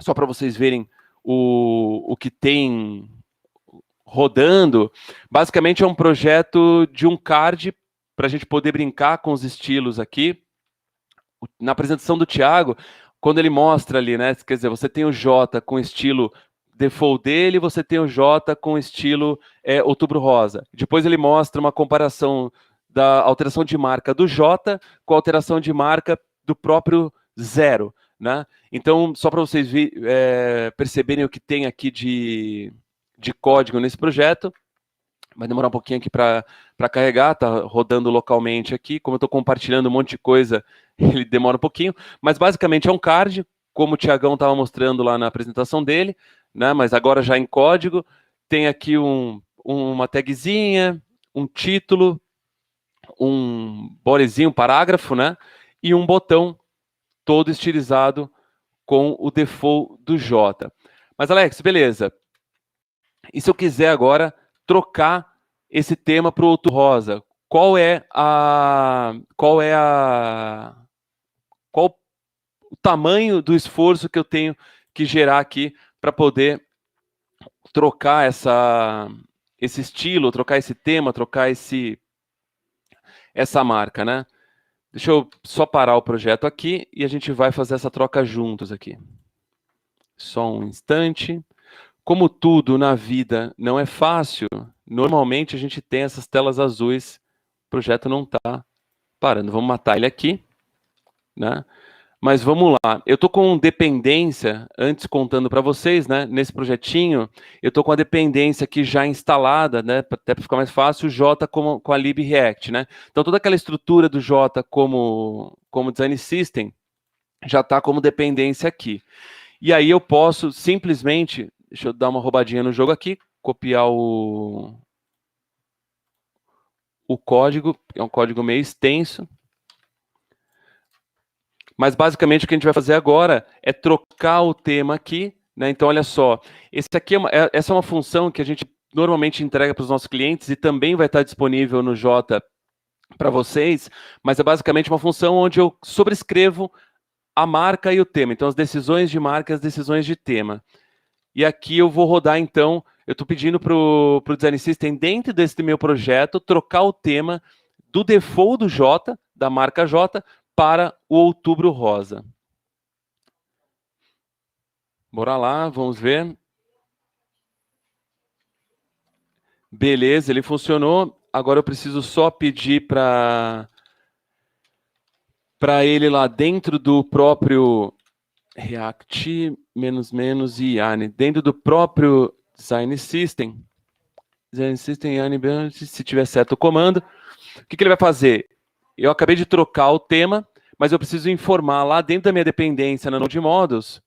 só para vocês verem o que tem rodando, basicamente é um projeto de um card para a gente poder brincar com os estilos aqui. Na apresentação do Thiago, quando ele mostra ali, né? Quer dizer, você tem o J com estilo default dele, você tem o J com estilo Outubro Rosa. Depois ele mostra uma comparação da alteração de marca do J com a alteração de marca do próprio 0, né? Então, só para vocês perceberem o que tem aqui de código nesse projeto, vai demorar um pouquinho aqui para carregar, tá rodando localmente aqui. Como eu estou compartilhando um monte de coisa, ele demora um pouquinho, mas basicamente é um card, como o Tiagão estava mostrando lá na apresentação dele, né? Mas agora já em código, tem aqui uma tagzinha, um título, um bodyzinho, um parágrafo, né? E um botão todo estilizado com o default do J. Mas, Alex, beleza. E se eu quiser agora trocar esse tema para o Outubro Rosa? Qual o tamanho do esforço que eu tenho que gerar aqui para poder trocar esse estilo, trocar esse tema, trocar essa marca, né? Deixa eu só parar o projeto aqui e a gente vai fazer essa troca juntos aqui. Só um instante. Como tudo na vida não é fácil, normalmente a gente tem essas telas azuis, o projeto não está parando. Vamos matar ele aqui, né? Mas vamos lá, eu estou com dependência, antes contando para vocês, né? Nesse projetinho, eu estou com a dependência aqui já instalada, né? Até para ficar mais fácil, o J com a libreact, né? Então toda aquela estrutura do J como design system já está como dependência aqui. E aí eu posso simplesmente, deixa eu dar uma roubadinha no jogo aqui, copiar o código, é um código meio extenso. Mas basicamente o que a gente vai fazer agora é trocar o tema aqui, né? Então olha só, essa é uma função que a gente normalmente entrega para os nossos clientes e também vai estar disponível no J para vocês, mas é basicamente uma função onde eu sobrescrevo a marca e o tema. Então as decisões de marca e as decisões de tema. E aqui eu vou rodar, então, eu estou pedindo para o Design System, dentro desse meu projeto, trocar o tema do default do J, da marca J, para o Outubro Rosa. Bora lá, vamos ver. Beleza, ele funcionou. Agora eu preciso só pedir para ele lá dentro do próprio React, e Yarn, dentro do próprio Design System, Yarn, se tiver certo o comando, o que ele vai fazer? Eu acabei de trocar o tema, mas eu preciso informar lá dentro da minha dependência na Node Models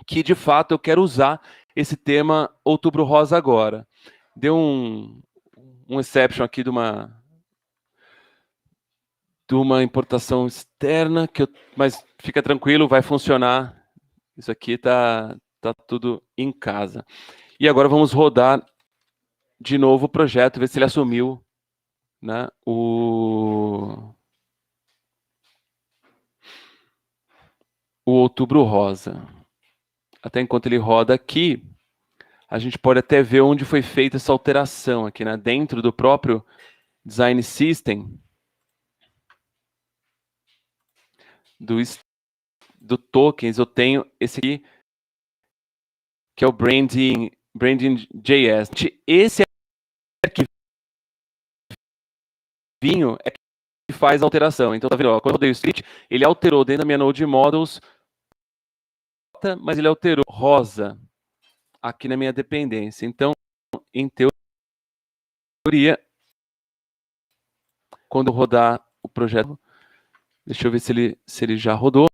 que, de fato, eu quero usar esse tema Outubro Rosa agora. Deu um exception aqui de uma importação externa, mas fica tranquilo, vai funcionar. Isso aqui tá tudo em casa. E agora vamos rodar de novo o projeto, ver se ele assumiu, né, o Outubro Rosa. Até enquanto ele roda aqui, a gente pode até ver onde foi feita essa alteração aqui, né? Dentro do próprio Design System, do tokens, eu tenho esse aqui, que é o Branding.js. Esse arquivinho é que faz a alteração. Então, tá vendo? Ó, quando eu dei o script, ele alterou dentro da minha Node Models, mas ele alterou rosa aqui na minha dependência. Então, em teoria, quando eu rodar o projeto, deixa eu ver se ele já rodou.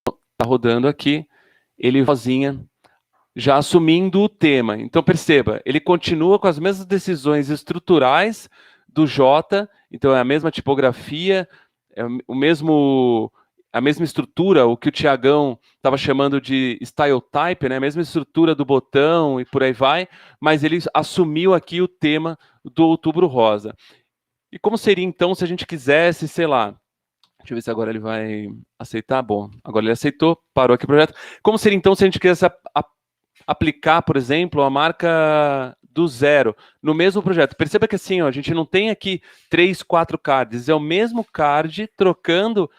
Está rodando aqui, ele sozinha, já assumindo o tema. Então, perceba, ele continua com as mesmas decisões estruturais do J, então é a mesma tipografia, é a mesma estrutura, o que o Tiagão estava chamando de style type, né? A mesma estrutura do botão e por aí vai, mas ele assumiu aqui o tema do Outubro Rosa. E como seria, então, se a gente quisesse, sei lá, deixa eu ver se agora ele vai aceitar. Bom, agora ele aceitou, parou aqui o projeto. Como seria, então, se a gente quisesse aplicar, por exemplo, a marca do 0 no mesmo projeto? Perceba que assim, ó, a gente não tem aqui 3, 4 cards, é o mesmo card trocando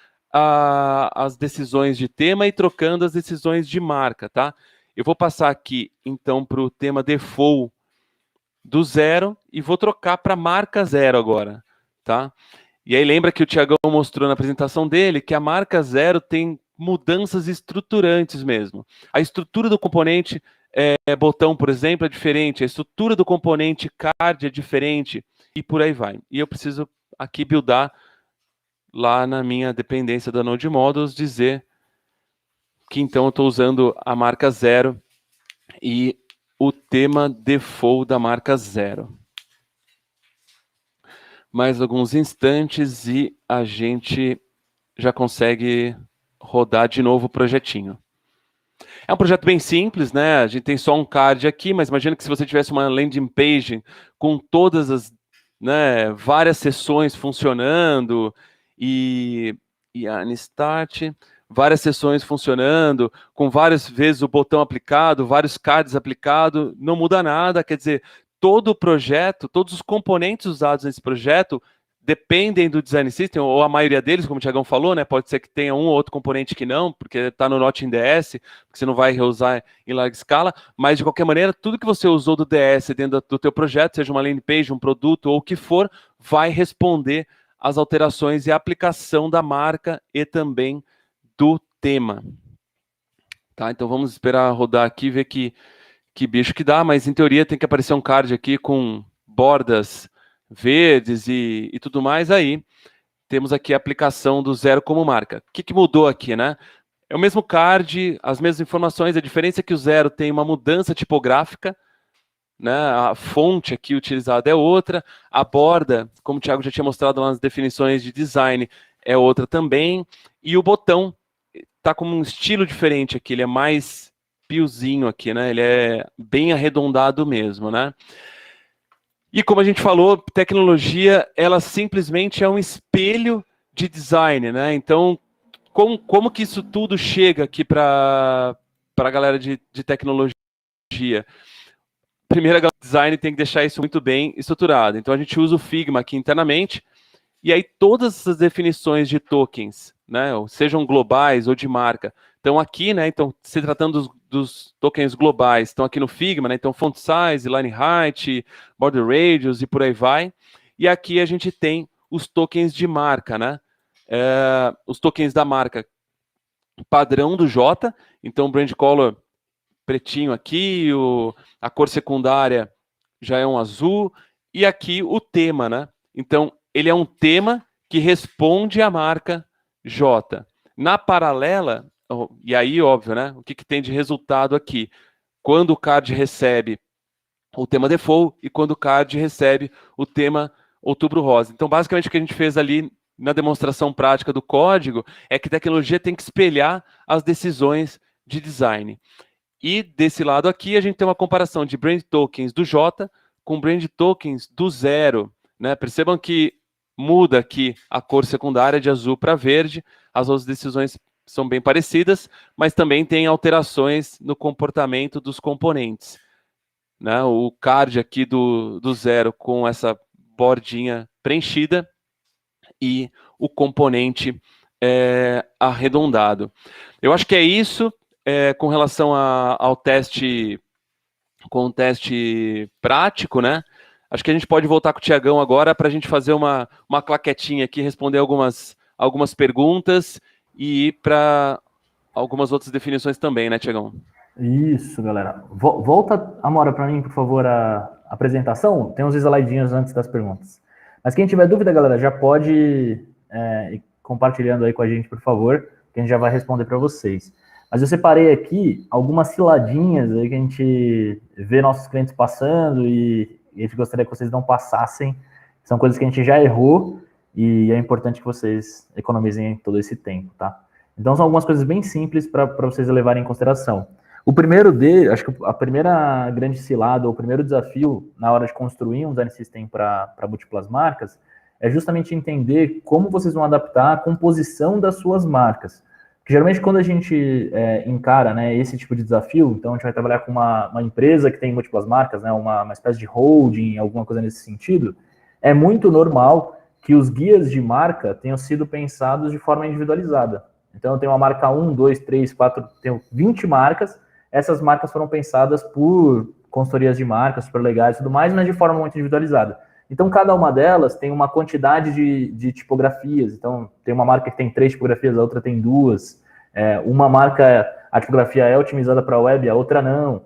as decisões de tema e trocando as decisões de marca, tá? Eu vou passar aqui, então, para o tema default do 0 e vou trocar para marca 0 agora, tá? E aí lembra que o Tiagão mostrou na apresentação dele que a marca 0 tem mudanças estruturantes mesmo. A estrutura do componente botão, por exemplo, é diferente, a estrutura do componente card é diferente, e por aí vai. E eu preciso aqui buildar lá na minha dependência da Node Models, dizer que então eu estou usando a marca 0 e o tema default da marca 0. Mais alguns instantes e a gente já consegue rodar de novo o projetinho. É um projeto bem simples, né? A gente tem só um card aqui, mas imagina que se você tivesse uma landing page com todas as, né, várias sessões funcionando e a Unstart, várias sessões funcionando, com várias vezes o botão aplicado, vários cards aplicados, não muda nada, quer dizer, todo o projeto, todos os componentes usados nesse projeto dependem do design system, ou a maioria deles, como o Tiagão falou, né? Pode ser que tenha um ou outro componente que não, porque está no Not in DS, porque você não vai reusar em larga escala, mas de qualquer maneira, tudo que você usou do DS dentro do teu projeto, seja uma landing page, um produto ou o que for, vai responder às alterações e à aplicação da marca e também do tema. Tá? Então vamos esperar rodar aqui, ver que bicho que dá, mas em teoria tem que aparecer um card aqui com bordas verdes e tudo mais. Aí temos aqui a aplicação do 0 como marca. O que mudou aqui, né? É o mesmo card, as mesmas informações, a diferença é que o 0 tem uma mudança tipográfica, né? A fonte aqui utilizada é outra, a borda, como o Thiago já tinha mostrado lá nas definições de design, é outra também, e o botão está com um estilo diferente aqui, ele é mais piozinho aqui, né? Ele é bem arredondado mesmo, né? E como a gente falou, tecnologia, ela simplesmente é um espelho de design, né? Então, como que isso tudo chega aqui para a galera de tecnologia? Primeiro, a galera de design tem que deixar isso muito bem estruturado. Então, a gente usa o Figma aqui internamente, e aí todas essas definições de tokens, né, sejam globais ou de marca, estão aqui, né? Então, se tratando dos tokens globais, estão aqui no Figma, né? Então, font size, line height, border radius e por aí vai. E aqui a gente tem os tokens de marca, né? Os tokens da marca padrão do J, então brand color pretinho aqui, a cor secundária já é um azul, e aqui o tema, né? Então, ele é um tema que responde à marca J. Na paralela, e aí, óbvio, né? O que tem de resultado aqui? Quando o card recebe o tema default e quando o card recebe o tema outubro rosa. Então, basicamente, o que a gente fez ali na demonstração prática do código é que a tecnologia tem que espelhar as decisões de design. E desse lado aqui, a gente tem uma comparação de brand tokens do J com brand tokens do 0. Né? Percebam que muda aqui a cor secundária de azul para verde, as outras decisões são bem parecidas, mas também tem alterações no comportamento dos componentes. Né? O card aqui do 0 com essa bordinha preenchida e o componente arredondado. Eu acho que é isso com relação ao teste, com o teste prático, né? Acho que a gente pode voltar com o Tiagão agora para a gente fazer uma claquetinha aqui, responder algumas perguntas e ir para algumas outras definições também, né, Tiagão? Isso, galera. Volta, Amora, para mim, por favor, a apresentação. Tem uns slidinhos antes das perguntas. Mas quem tiver dúvida, galera, já pode ir compartilhando aí com a gente, por favor, que a gente já vai responder para vocês. Mas eu separei aqui algumas ciladinhas aí que a gente vê nossos clientes passando e a gente gostaria que vocês não passassem. São coisas que a gente já errou e é importante que vocês economizem todo esse tempo, tá? Então, são algumas coisas bem simples para vocês levarem em consideração. O primeiro acho que a primeira grande cilada, ou o primeiro desafio na hora de construir um design system para múltiplas marcas, é justamente entender como vocês vão adaptar a composição das suas marcas. Porque, geralmente, quando a gente encara, né, esse tipo de desafio, então a gente vai trabalhar com uma empresa que tem múltiplas marcas, né, uma espécie de holding, alguma coisa nesse sentido, é muito normal que os guias de marca tenham sido pensados de forma individualizada. Então, eu tenho uma marca 1, 2, 3, 4, tenho 20 marcas, essas marcas foram pensadas por consultorias de marcas super legais e tudo mais, mas de forma muito individualizada. Então, cada uma delas tem uma quantidade de tipografias. Então, tem uma marca que tem 3 tipografias, a outra tem 2. Uma marca, a tipografia é otimizada para a web, a outra não.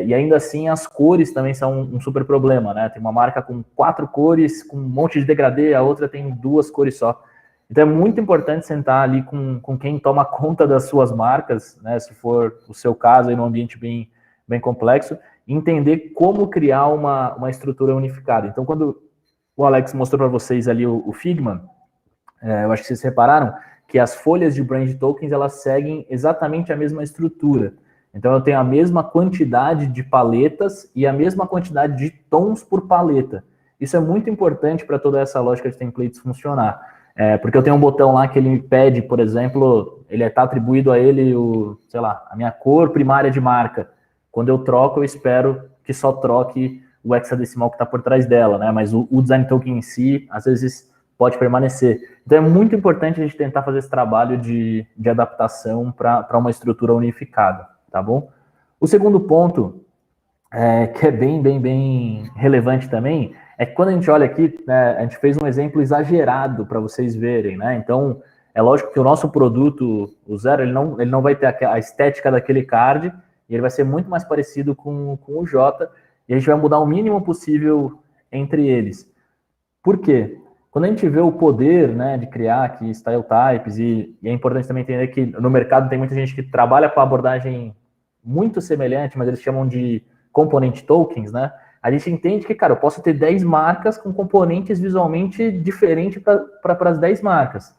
E ainda assim, as cores também são um super problema, né? Tem uma marca com 4 cores, com um monte de degradê, a outra tem 2 cores só. Então, é muito importante sentar ali com quem toma conta das suas marcas, né? Se for o seu caso, aí num ambiente bem complexo, entender como criar uma estrutura unificada. Então, quando o Alex mostrou para vocês ali o Figma, eu acho que vocês repararam que as folhas de brand tokens, elas seguem exatamente a mesma estrutura. Então, eu tenho a mesma quantidade de paletas e a mesma quantidade de tons por paleta. Isso é muito importante para toda essa lógica de templates funcionar. Porque eu tenho um botão lá que ele me pede, por exemplo, ele está atribuído a ele, a minha cor primária de marca. Quando eu troco, eu espero que só troque o hexadecimal que está por trás dela, né? Mas o design token em si, às vezes, pode permanecer. Então, é muito importante a gente tentar fazer esse trabalho de adaptação para uma estrutura unificada, tá bom? O segundo ponto, que é bem relevante também, é que quando a gente olha aqui, né, a gente fez um exemplo exagerado para vocês verem, né? Então, é lógico que o nosso produto, o Zero, ele não vai ter a estética daquele card, e ele vai ser muito mais parecido com o J, e a gente vai mudar o mínimo possível entre eles. Por quê? Quando a gente vê o poder, né, de criar aqui style types, e é importante também entender que no mercado tem muita gente que trabalha com a abordagem muito semelhante, mas eles chamam de component tokens, né? A gente entende que, cara, eu posso ter 10 marcas com componentes visualmente diferentes para as 10 marcas.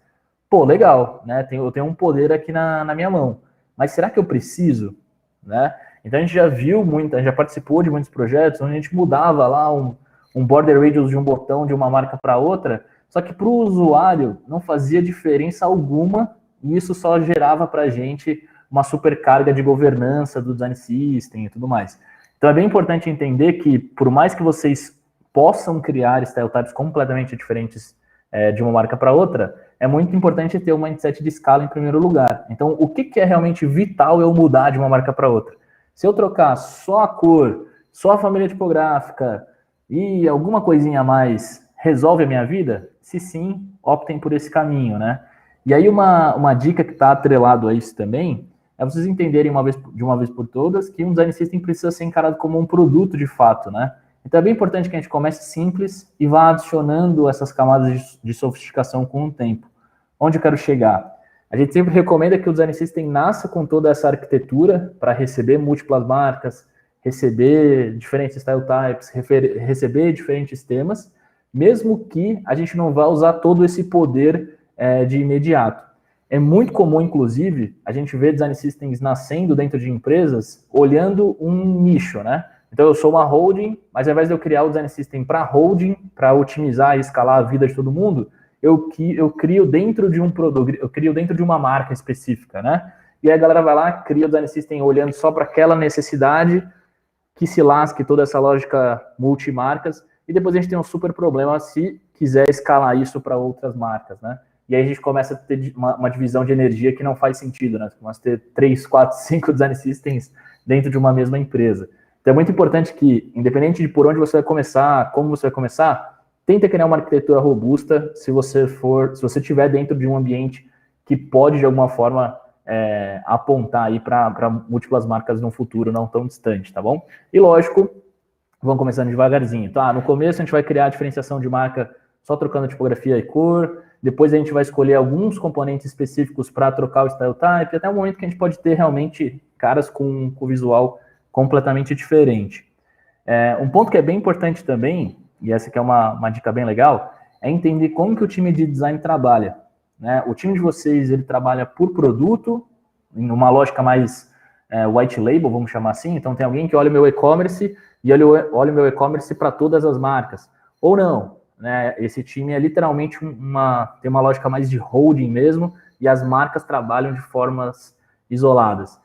Pô, legal, né? Eu tenho um poder aqui na minha mão. Mas será que eu preciso? Né? Então a gente já viu a gente já participou de muitos projetos onde a gente mudava lá um border radius de um botão de uma marca para outra, só que para o usuário não fazia diferença alguma e isso só gerava para a gente uma supercarga de governança do design system e tudo mais. Então é bem importante entender que, por mais que vocês possam criar style types completamente diferentes de uma marca para outra, é muito importante ter um mindset de escala em primeiro lugar. Então, o que é realmente vital eu mudar de uma marca para outra? Se eu trocar só a cor, só a família tipográfica e alguma coisinha a mais, resolve a minha vida? Se sim, optem por esse caminho, né? E aí uma dica que está atrelado a isso também é vocês entenderem de uma vez por todas que um design system precisa ser encarado como um produto de fato, né? Então é bem importante que a gente comece simples e vá adicionando essas camadas de sofisticação com o tempo. Onde eu quero chegar? A gente sempre recomenda que o design system nasça com toda essa arquitetura para receber múltiplas marcas, receber diferentes style types, receber diferentes temas, mesmo que a gente não vá usar todo esse poder de imediato. É muito comum, inclusive, a gente ver design systems nascendo dentro de empresas olhando um nicho, né? Então, eu sou uma holding, mas ao invés de eu criar o design system para holding, para otimizar e escalar a vida de todo mundo, eu crio dentro de um produto, eu crio dentro de uma marca específica, né? E aí a galera vai lá, cria o design system olhando só para aquela necessidade, que se lasque toda essa lógica multimarcas, e depois a gente tem um super problema se quiser escalar isso para outras marcas, né? E aí a gente começa a ter uma divisão de energia que não faz sentido, né? Começa a ter 3, 4, 5 design systems dentro de uma mesma empresa. Então é muito importante que, independente de por onde você vai começar, como você vai começar, tenta criar uma arquitetura robusta se você estiver dentro de um ambiente que pode, de alguma forma, apontar aí para múltiplas marcas num futuro não tão distante, tá bom? E lógico, vamos começando devagarzinho. Então, no começo a gente vai criar a diferenciação de marca só trocando tipografia e cor, depois a gente vai escolher alguns componentes específicos para trocar o style type, até o momento que a gente pode ter realmente caras com visual completamente diferente. Um ponto que é bem importante também, e essa aqui é uma dica bem legal, é entender como que o time de design trabalha. Né? O time de vocês, ele trabalha por produto, em uma lógica mais white label, vamos chamar assim. Então, tem alguém que olha o meu e-commerce e olha o meu e-commerce para todas as marcas. Ou não, né? Esse time é literalmente tem uma lógica mais de holding mesmo, e as marcas trabalham de formas isoladas.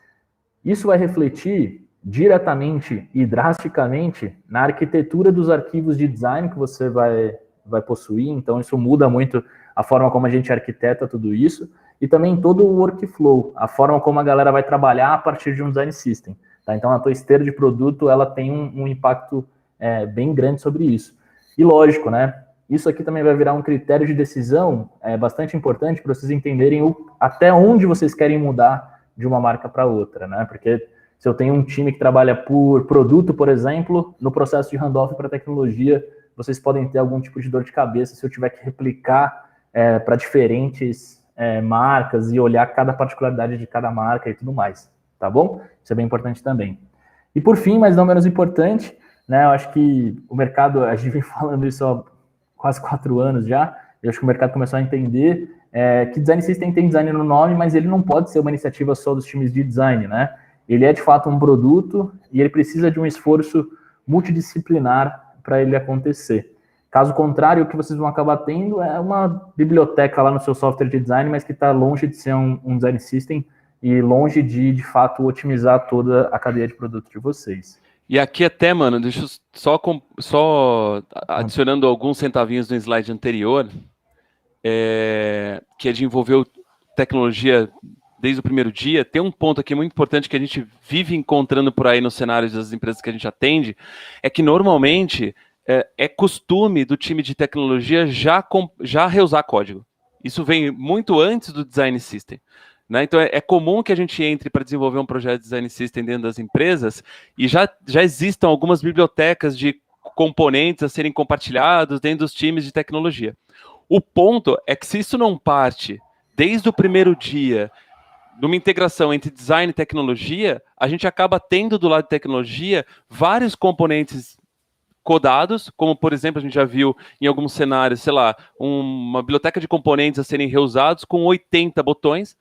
Isso vai refletir diretamente e drasticamente na arquitetura dos arquivos de design que você vai possuir. Então, isso muda muito a forma como a gente arquiteta tudo isso, e também todo o workflow, a forma como a galera vai trabalhar a partir de um design system. Tá? Então, a tua esteira de produto, ela tem um impacto bem grande sobre isso. E lógico, né? Isso aqui também vai virar um critério de decisão bastante importante para vocês entenderem até onde vocês querem mudar de uma marca para outra, né? Porque se eu tenho um time que trabalha por produto, por exemplo, no processo de handoff para tecnologia, vocês podem ter algum tipo de dor de cabeça se eu tiver que replicar para diferentes marcas e olhar cada particularidade de cada marca e tudo mais, tá bom? Isso é bem importante também. E por fim, mas não menos importante, né? Eu acho que o mercado, a gente vem falando isso há quase 4 anos já, eu acho que o mercado começou a entender que Design System tem design no nome, mas ele não pode ser uma iniciativa só dos times de design, né? Ele é de fato um produto e ele precisa de um esforço multidisciplinar para ele acontecer. Caso contrário, o que vocês vão acabar tendo é uma biblioteca lá no seu software de design, mas que está longe de ser um design system e longe de fato, otimizar toda a cadeia de produto de vocês. E aqui até, mano, deixa eu só adicionando alguns centavinhos no slide anterior, que é de envolver tecnologia desde o primeiro dia. Tem um ponto aqui muito importante que a gente vive encontrando por aí nos cenários das empresas que a gente atende, é que normalmente é costume do time de tecnologia já reusar código. Isso vem muito antes do design system. Né? Então, é comum que a gente entre para desenvolver um projeto de design system dentro das empresas e já existam algumas bibliotecas de componentes a serem compartilhados dentro dos times de tecnologia. O ponto é que se isso não parte desde o primeiro dia de uma integração entre design e tecnologia, a gente acaba tendo do lado de tecnologia vários componentes codados, como por exemplo a gente já viu em alguns cenários, sei lá, uma biblioteca de componentes a serem reusados com 80 botões,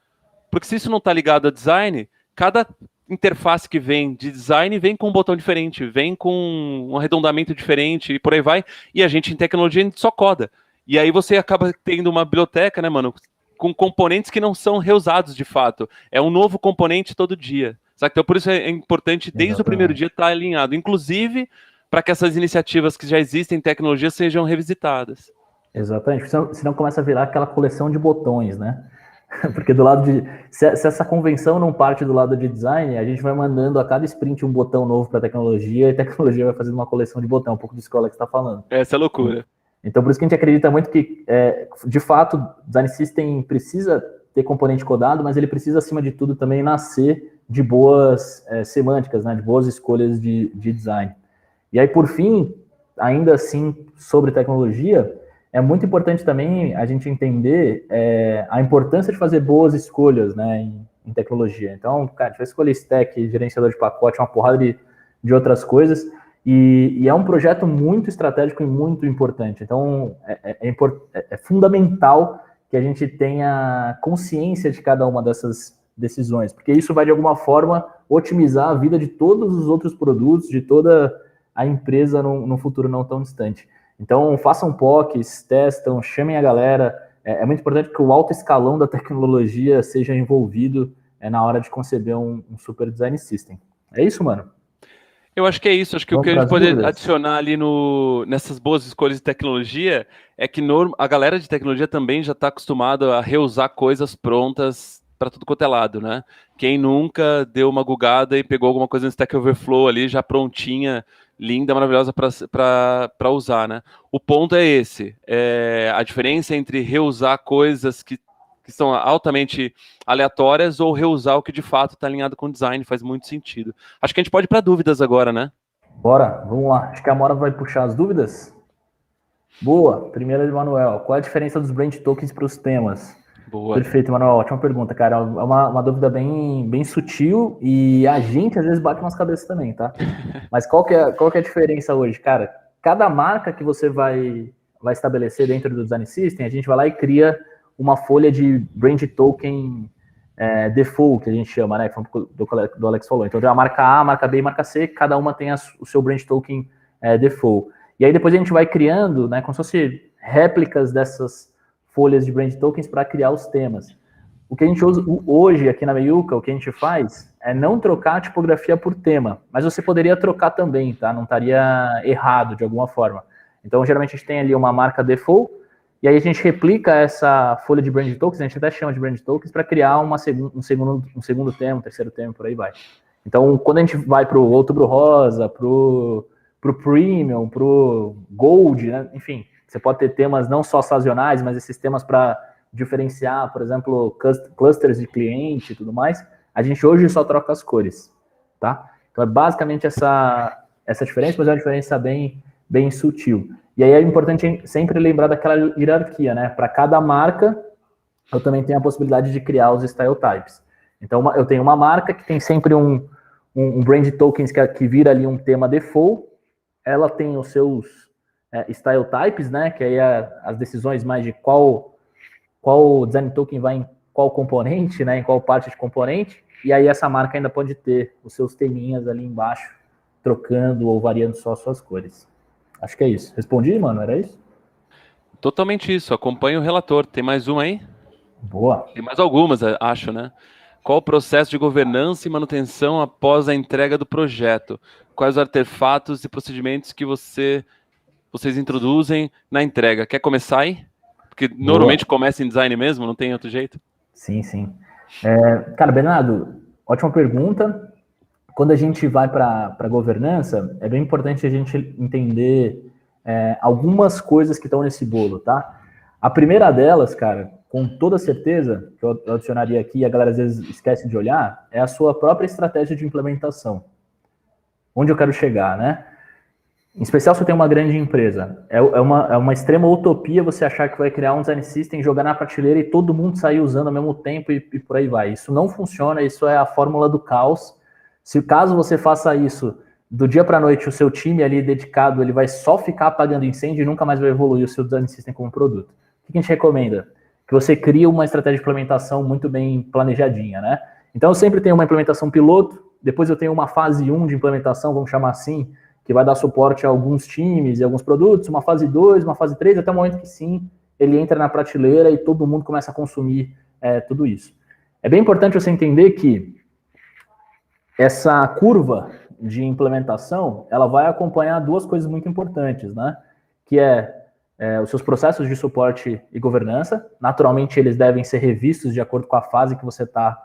porque se isso não está ligado a design, cada interface que vem de design vem com um botão diferente, vem com um arredondamento diferente e por aí vai, e a gente em tecnologia a gente só coda. E aí você acaba tendo uma biblioteca, né, mano, com componentes que não são reusados de fato. É um novo componente todo dia. Sabe? Então por isso é importante desde o primeiro dia estar alinhado, inclusive para que essas iniciativas que já existem em tecnologia sejam revisitadas. Exatamente, senão começa a virar aquela coleção de botões, né? Porque do lado de... Se essa convenção não parte do lado de design, a gente vai mandando a cada sprint um botão novo para a tecnologia, e a tecnologia vai fazendo uma coleção de botão, um pouco de escola que você está falando. Essa é loucura. Então, por isso que a gente acredita muito que, de fato, Design System precisa ter componente codado, mas ele precisa, acima de tudo, também nascer de boas semânticas, né? De boas escolhas de design. E aí, por fim, ainda assim, sobre tecnologia, é muito importante também a gente entender a importância de fazer boas escolhas, né, em tecnologia. Então, cara, a gente vai escolher stack, gerenciador de pacote, uma porrada de outras coisas, e é um projeto muito estratégico e muito importante. Então, é fundamental que a gente tenha consciência de cada uma dessas decisões, porque isso vai, de alguma forma, otimizar a vida de todos os outros produtos, de toda a empresa no futuro não tão distante. Então, façam POCs, testam, chamem a galera. É muito importante que o alto escalão da tecnologia seja envolvido na hora de conceber um super design system. É isso, mano? Eu acho que é isso. Acho que o que a gente pode adicionar ali nessas boas escolhas de tecnologia é que a galera de tecnologia também já está acostumada a reusar coisas prontas para tudo quanto é lado, né? Quem nunca deu uma gugada e pegou alguma coisa no Stack Overflow ali já prontinha, linda, maravilhosa para usar, né? O ponto é esse, a diferença entre reusar coisas que são altamente aleatórias ou reusar o que de fato está alinhado com o design, faz muito sentido. Acho que a gente pode ir para dúvidas agora, né? Bora, vamos lá. Acho que a Amora vai puxar as dúvidas. Boa, primeira de Manuel. Qual é a diferença dos brand tokens para os temas? Boa. Perfeito, Manuel. Ótima pergunta, cara. É uma dúvida bem sutil e a gente às vezes bate umas cabeças também, tá? Mas qual que é a diferença hoje? Cara, cada marca que você vai estabelecer dentro do Design System, a gente vai lá e cria uma folha de brand token default, que a gente chama, né? Que foi um pouco do Alex falou. Então, tem a marca A, marca B e marca C, cada uma tem o seu brand token default. E aí depois a gente vai criando, né, como se fosse réplicas dessas folhas de brand tokens para criar os temas. O que a gente usa hoje aqui na Meiuca, o que a gente faz é não trocar a tipografia por tema, mas você poderia trocar também, tá? Não estaria errado de alguma forma. Então, geralmente a gente tem ali uma marca default, e aí a gente replica essa folha de brand tokens, a gente até chama de brand tokens, para criar um segundo tema, um terceiro tema, por aí vai. Então, quando a gente vai para o Outubro Rosa, para o Premium, para o Gold, né? Enfim, você pode ter temas não só sazonais, mas esses temas para diferenciar, por exemplo, clusters de cliente e tudo mais, a gente hoje só troca as cores, tá? Então, é basicamente essa diferença, mas é uma diferença bem sutil. E aí é importante sempre lembrar daquela hierarquia, né? Para cada marca, eu também tenho a possibilidade de criar os style types. Então, eu tenho uma marca que tem sempre um brand tokens que vira ali um tema default, ela tem os seus style types, né, que aí as decisões mais de qual design token vai em qual componente, né, em qual parte de componente, e aí essa marca ainda pode ter os seus teminhas ali embaixo, trocando ou variando só as suas cores. Acho que é isso. Respondi, mano? Era isso? Totalmente isso. Acompanha o relator. Tem mais uma aí? Boa. Tem mais algumas, acho, né? Qual o processo de governança e manutenção após a entrega do projeto? Quais os artefatos e procedimentos que vocês introduzem na entrega? Quer começar aí? Porque normalmente começa em design mesmo, não tem outro jeito? Sim, sim. Cara, Bernardo, ótima pergunta. Quando a gente vai para governança, é bem importante a gente entender algumas coisas que estão nesse bolo, tá? A primeira delas, cara, com toda certeza, que eu adicionaria aqui, e a galera às vezes esquece de olhar, é a sua própria estratégia de implementação. Onde eu quero chegar, né? Em especial se eu tenho uma grande empresa. É uma extrema utopia você achar que vai criar um design system, jogar na prateleira e todo mundo sair usando ao mesmo tempo e por aí vai. Isso não funciona, isso é a fórmula do caos. Se caso você faça isso do dia para a noite, o seu time ali dedicado, ele vai só ficar apagando incêndio e nunca mais vai evoluir o seu design system como produto. O que a gente recomenda? Que você crie uma estratégia de implementação muito bem planejadinha, né? Então eu sempre tenho uma implementação piloto, depois eu tenho uma fase 1 de implementação, vamos chamar assim, que vai dar suporte a alguns times e alguns produtos, uma fase 2, uma fase 3, até o momento que sim, ele entra na prateleira e todo mundo começa a consumir tudo isso. É bem importante você entender que essa curva de implementação, ela vai acompanhar duas coisas muito importantes, né? Que os seus processos de suporte e governança, naturalmente eles devem ser revistos de acordo com a fase que você está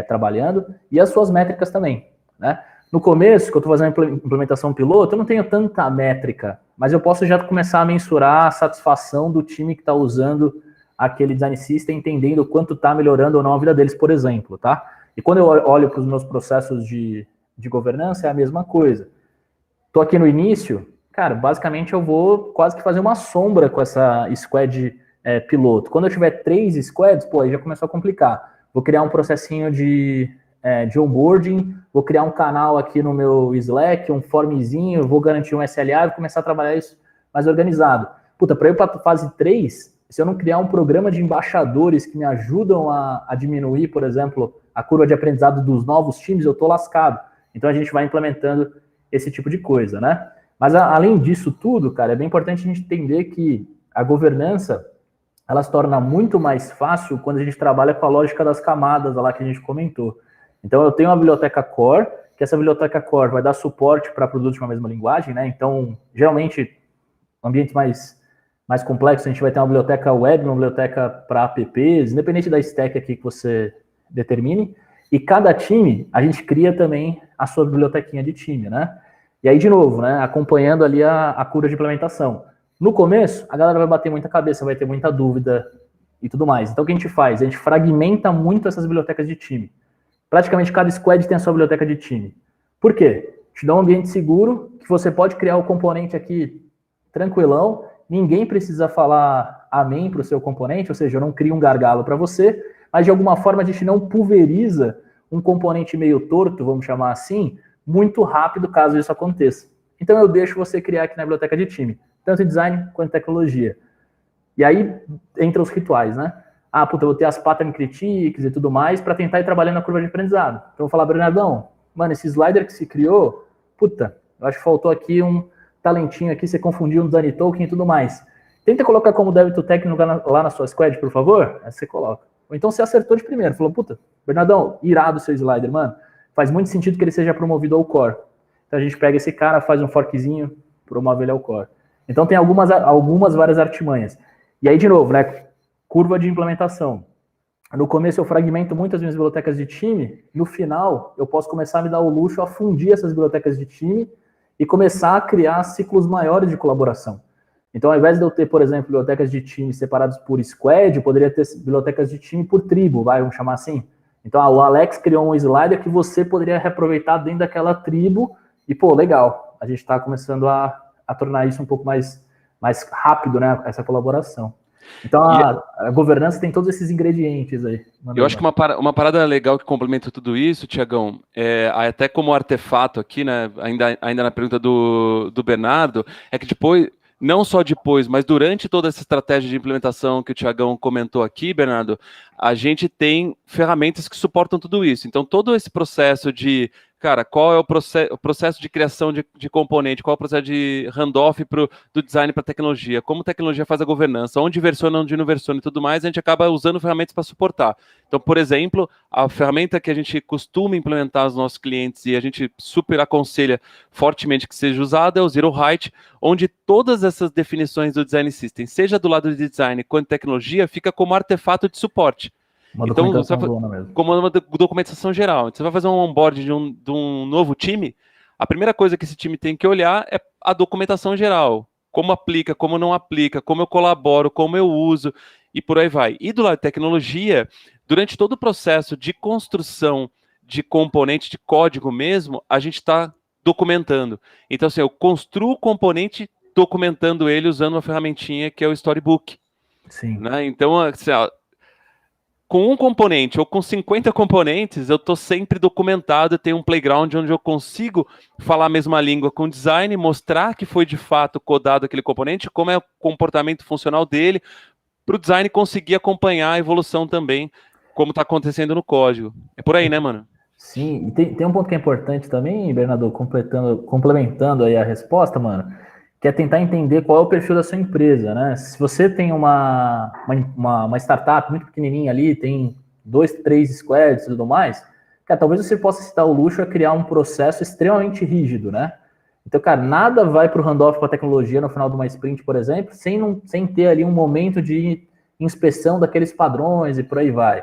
trabalhando, e as suas métricas também, né? No começo, que eu estou fazendo a implementação piloto, eu não tenho tanta métrica, mas eu posso já começar a mensurar a satisfação do time que está usando aquele design system, entendendo quanto está melhorando ou não a vida deles, por exemplo, tá? E quando eu olho para os meus processos de governança, é a mesma coisa. Estou aqui no início, cara, basicamente eu vou quase que fazer uma sombra com essa squad piloto. Quando eu tiver 3 squads, pô, aí já começou a complicar. Vou criar um processinho de onboarding, vou criar um canal aqui no meu Slack, um formzinho, vou garantir um SLA, vou começar a trabalhar isso mais organizado. Puta, para eu ir para a fase 3, se eu não criar um programa de embaixadores que me ajudam a diminuir, por exemplo, a curva de aprendizado dos novos times, eu tô lascado. Então a gente vai implementando esse tipo de coisa, né? Mas além disso tudo, cara, é bem importante a gente entender que a governança, ela se torna muito mais fácil quando a gente trabalha com a lógica das camadas lá que a gente comentou. Então, eu tenho uma biblioteca core, que essa biblioteca core vai dar suporte para produtos de uma mesma linguagem, né? Então, geralmente, ambientes mais complexos, a gente vai ter uma biblioteca web, uma biblioteca para apps, independente da stack aqui que você determine. E cada time, a gente cria também a sua bibliotequinha de time, né? E aí, de novo, né? Acompanhando ali a curva de implementação. No começo, a galera vai bater muita cabeça, vai ter muita dúvida e tudo mais. Então, o que a gente faz? A gente fragmenta muito essas bibliotecas de time. Praticamente cada squad tem a sua biblioteca de time. Por quê? Te dá um ambiente seguro, que você pode criar o componente aqui tranquilão, ninguém precisa falar amém para o seu componente, ou seja, eu não crio um gargalo para você, mas de alguma forma a gente não pulveriza um componente meio torto, vamos chamar assim, muito rápido caso isso aconteça. Então eu deixo você criar aqui na biblioteca de time, tanto em design quanto em tecnologia. E aí entra os rituais, né? Ah, puta, eu vou ter as pattern critiques e tudo mais para tentar ir trabalhando na curva de aprendizado. Então eu vou falar, Bernardão, mano, esse slider que se criou, puta, eu acho que faltou aqui um talentinho aqui, você confundiu um design token e tudo mais. Tenta colocar como débito técnico lá na sua squad, por favor. Aí você coloca. Ou então você acertou de primeiro, falou, puta, Bernardão, irado o seu slider, mano. Faz muito sentido que ele seja promovido ao core. Então a gente pega esse cara, faz um forkzinho, promove ele ao core. Então tem algumas várias artimanhas. E aí, de novo, né? Curva de implementação. No começo eu fragmento muitas minhas bibliotecas de time, no final eu posso começar a me dar o luxo a fundir essas bibliotecas de time e começar a criar ciclos maiores de colaboração. Então, ao invés de eu ter, por exemplo, bibliotecas de time separadas por squad, eu poderia ter bibliotecas de time por tribo, vamos chamar assim. Então, o Alex criou um slider que você poderia reaproveitar dentro daquela tribo e, pô, legal, a gente está começando a tornar isso um pouco mais rápido, né, essa colaboração. Então, a governança tem todos esses ingredientes aí. Eu acho que uma parada legal que complementa tudo isso, Tiagão, até como artefato aqui, né, ainda na pergunta do Bernardo, é que depois, não só depois, mas durante toda essa estratégia de implementação que o Tiagão comentou aqui, Bernardo, a gente tem ferramentas que suportam tudo isso. Então, todo esse processo de, cara, qual é o processo de criação de componente, qual é o processo de handoff do design para a tecnologia, como a tecnologia faz a governança, onde versiona, onde não versiona e tudo mais, a gente acaba usando ferramentas para suportar. Então, por exemplo, a ferramenta que a gente costuma implementar aos nossos clientes e a gente super aconselha fortemente que seja usada é o Zero Height, onde todas essas definições do Design System, seja do lado de design quanto tecnologia, fica como artefato de suporte. Uma documentação mesmo. Como uma documentação geral. Você vai fazer um onboard de um novo time, a primeira coisa que esse time tem que olhar é a documentação geral. Como aplica, como não aplica, como eu colaboro, como eu uso, e por aí vai. E do lado de tecnologia, durante todo o processo de construção de componente, de código mesmo, a gente está documentando. Então, assim, eu construo o componente documentando ele usando uma ferramentinha que é o Storybook. Sim. Né? Então, assim, com um componente ou com 50 componentes, eu estou sempre documentado, tenho um playground onde eu consigo falar a mesma língua com o design, mostrar que foi de fato codado aquele componente, como é o comportamento funcional dele, para o design conseguir acompanhar a evolução também, como está acontecendo no código. É por aí, né, mano? Sim, e tem um ponto que é importante também, Bernardo, complementando aí a resposta, mano, que é tentar entender qual é o perfil da sua empresa, né? Se você tem uma startup muito pequenininha ali, tem 2, 3 squads e tudo mais, cara, talvez você possa se dar o luxo a criar um processo extremamente rígido, né? Então, cara, nada vai para o handoff com a tecnologia no final de uma sprint, por exemplo, sem ter ali um momento de inspeção daqueles padrões e por aí vai.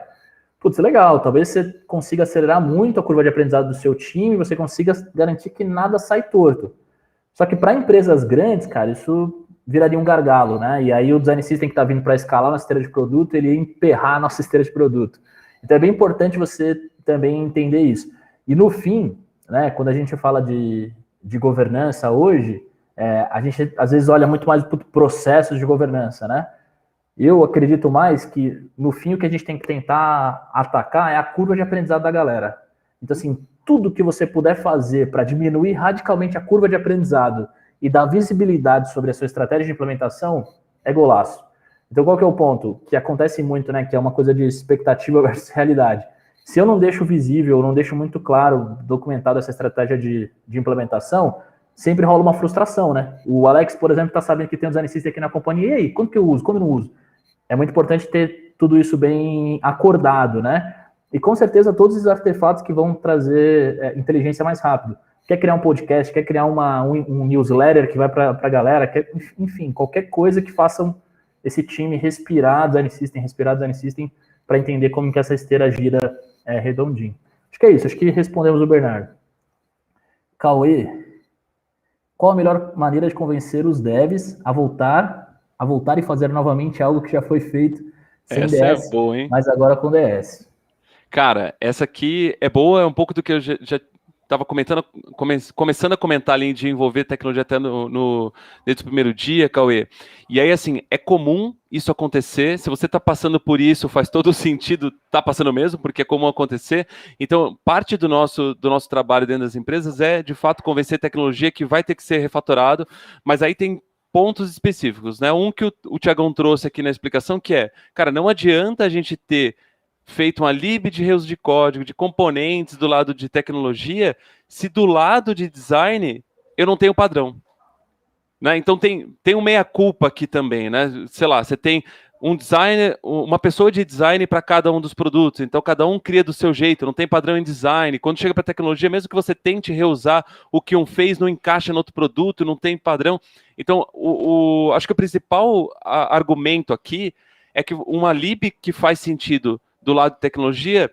Putz, legal, talvez você consiga acelerar muito a curva de aprendizado do seu time, você consiga garantir que nada sai torto. Só que para empresas grandes, cara, isso viraria um gargalo, né? E aí o design system que está vindo para escalar na esteira de produto, ele ia emperrar a nossa esteira de produto. Então é bem importante você também entender isso. E no fim, né, quando a gente fala de governança hoje, a gente às vezes olha muito mais para processos de governança, né? Eu acredito mais que, no fim, o que a gente tem que tentar atacar é a curva de aprendizado da galera. Então, assim, tudo que você puder fazer para diminuir radicalmente a curva de aprendizado e dar visibilidade sobre a sua estratégia de implementação é golaço. Então, qual que é o ponto? Que acontece muito, né? Que é uma coisa de expectativa versus realidade. Se eu não deixo visível, não deixo muito claro, documentado essa estratégia de implementação, sempre rola uma frustração, né? O Alex, por exemplo, está sabendo que tem um design system aqui na companhia, e aí, quando que eu uso, quando eu não uso? É muito importante ter tudo isso bem acordado, né? E com certeza todos os artefatos que vão trazer inteligência mais rápido. Quer criar um podcast, quer criar um newsletter que vai para a galera, enfim, qualquer coisa que faça esse time respirar design system, para entender como que essa esteira gira redondinho. Acho que é isso, acho que respondemos o Bernardo. Cauê, qual a melhor maneira de convencer os devs a voltar e fazer novamente algo que já foi feito sem essa DS, é boa, hein? mas agora com DS? Cara, essa aqui é boa, é um pouco do que eu já estava começando a comentar ali de envolver tecnologia até desde o primeiro dia, Cauê. E aí, assim, é comum isso acontecer. Se você está passando por isso, faz todo sentido, está passando mesmo, porque é comum acontecer. Então, parte do nosso trabalho dentro das empresas é, de fato, convencer tecnologia que vai ter que ser refatorado, mas aí tem pontos específicos, né? Um que o Tiagão trouxe aqui na explicação, que é, cara, não adianta a gente ter feito uma lib de reuso de código, de componentes do lado de tecnologia, se do lado de design eu não tenho padrão. Né? Então tem um meia-culpa aqui também, né? Sei lá, você tem um designer, uma pessoa de design para cada um dos produtos, então cada um cria do seu jeito, não tem padrão em design. Quando chega para tecnologia, mesmo que você tente reusar o que um fez, não encaixa no outro produto, não tem padrão. Então, acho que o principal argumento aqui é que uma lib que faz sentido do lado de tecnologia,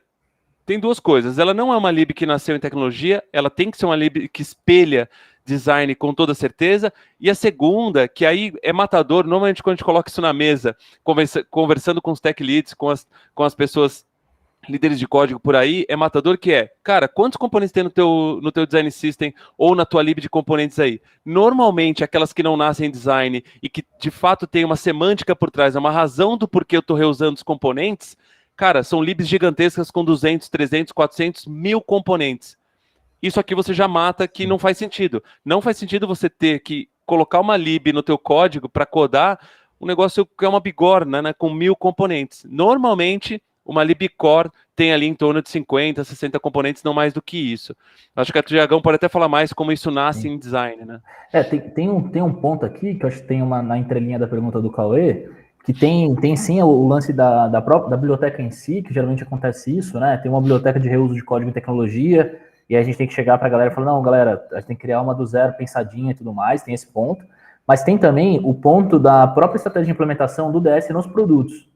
tem duas coisas. Ela não é uma lib que nasceu em tecnologia, ela tem que ser uma lib que espelha design com toda certeza. E a segunda, que aí é matador, normalmente quando a gente coloca isso na mesa, conversando com os tech leads, com as pessoas líderes de código por aí, é matador, que é, cara, quantos componentes tem no teu design system ou na tua lib de componentes aí? Normalmente, aquelas que não nascem em design e que, de fato, tem uma semântica por trás, uma razão do porquê eu estou reusando os componentes, cara, são libs gigantescas com 200, 300, 400, 1000 componentes. Isso aqui você já mata, que não faz sentido. Não faz sentido você ter que colocar uma lib no teu código para codar um negócio que é uma bigorna, né, com 1000 componentes. Normalmente, uma libcore tem ali em torno de 50, 60 componentes, não mais do que isso. Acho que a Tiagão pode até falar mais como isso nasce em design, né? Tem um ponto aqui, que eu acho que tem uma na entrelinha da pergunta do Cauê, que tem sim o lance da própria da biblioteca em si, que geralmente acontece isso, né? Tem uma biblioteca de reuso de código em tecnologia, e aí a gente tem que chegar para a galera e falar, não, galera, a gente tem que criar uma do zero, pensadinha e tudo mais, tem esse ponto. Mas tem também o ponto da própria estratégia de implementação do DS nos produtos.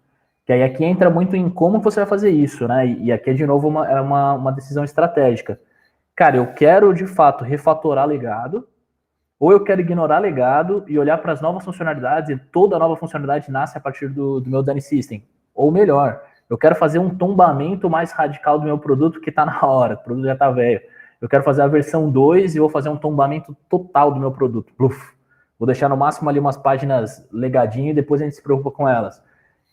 Que aí aqui entra muito em como você vai fazer isso, né? E aqui é de novo uma decisão estratégica. Cara, eu quero de fato refatorar legado, ou eu quero ignorar legado e olhar para as novas funcionalidades, e toda nova funcionalidade nasce a partir do meu design system. Ou melhor, eu quero fazer um tombamento mais radical do meu produto que está na hora, o produto já está velho. Eu quero fazer a versão 2 e vou fazer um tombamento total do meu produto. Pluf. Vou deixar no máximo ali umas páginas legadinho e depois a gente se preocupa com elas.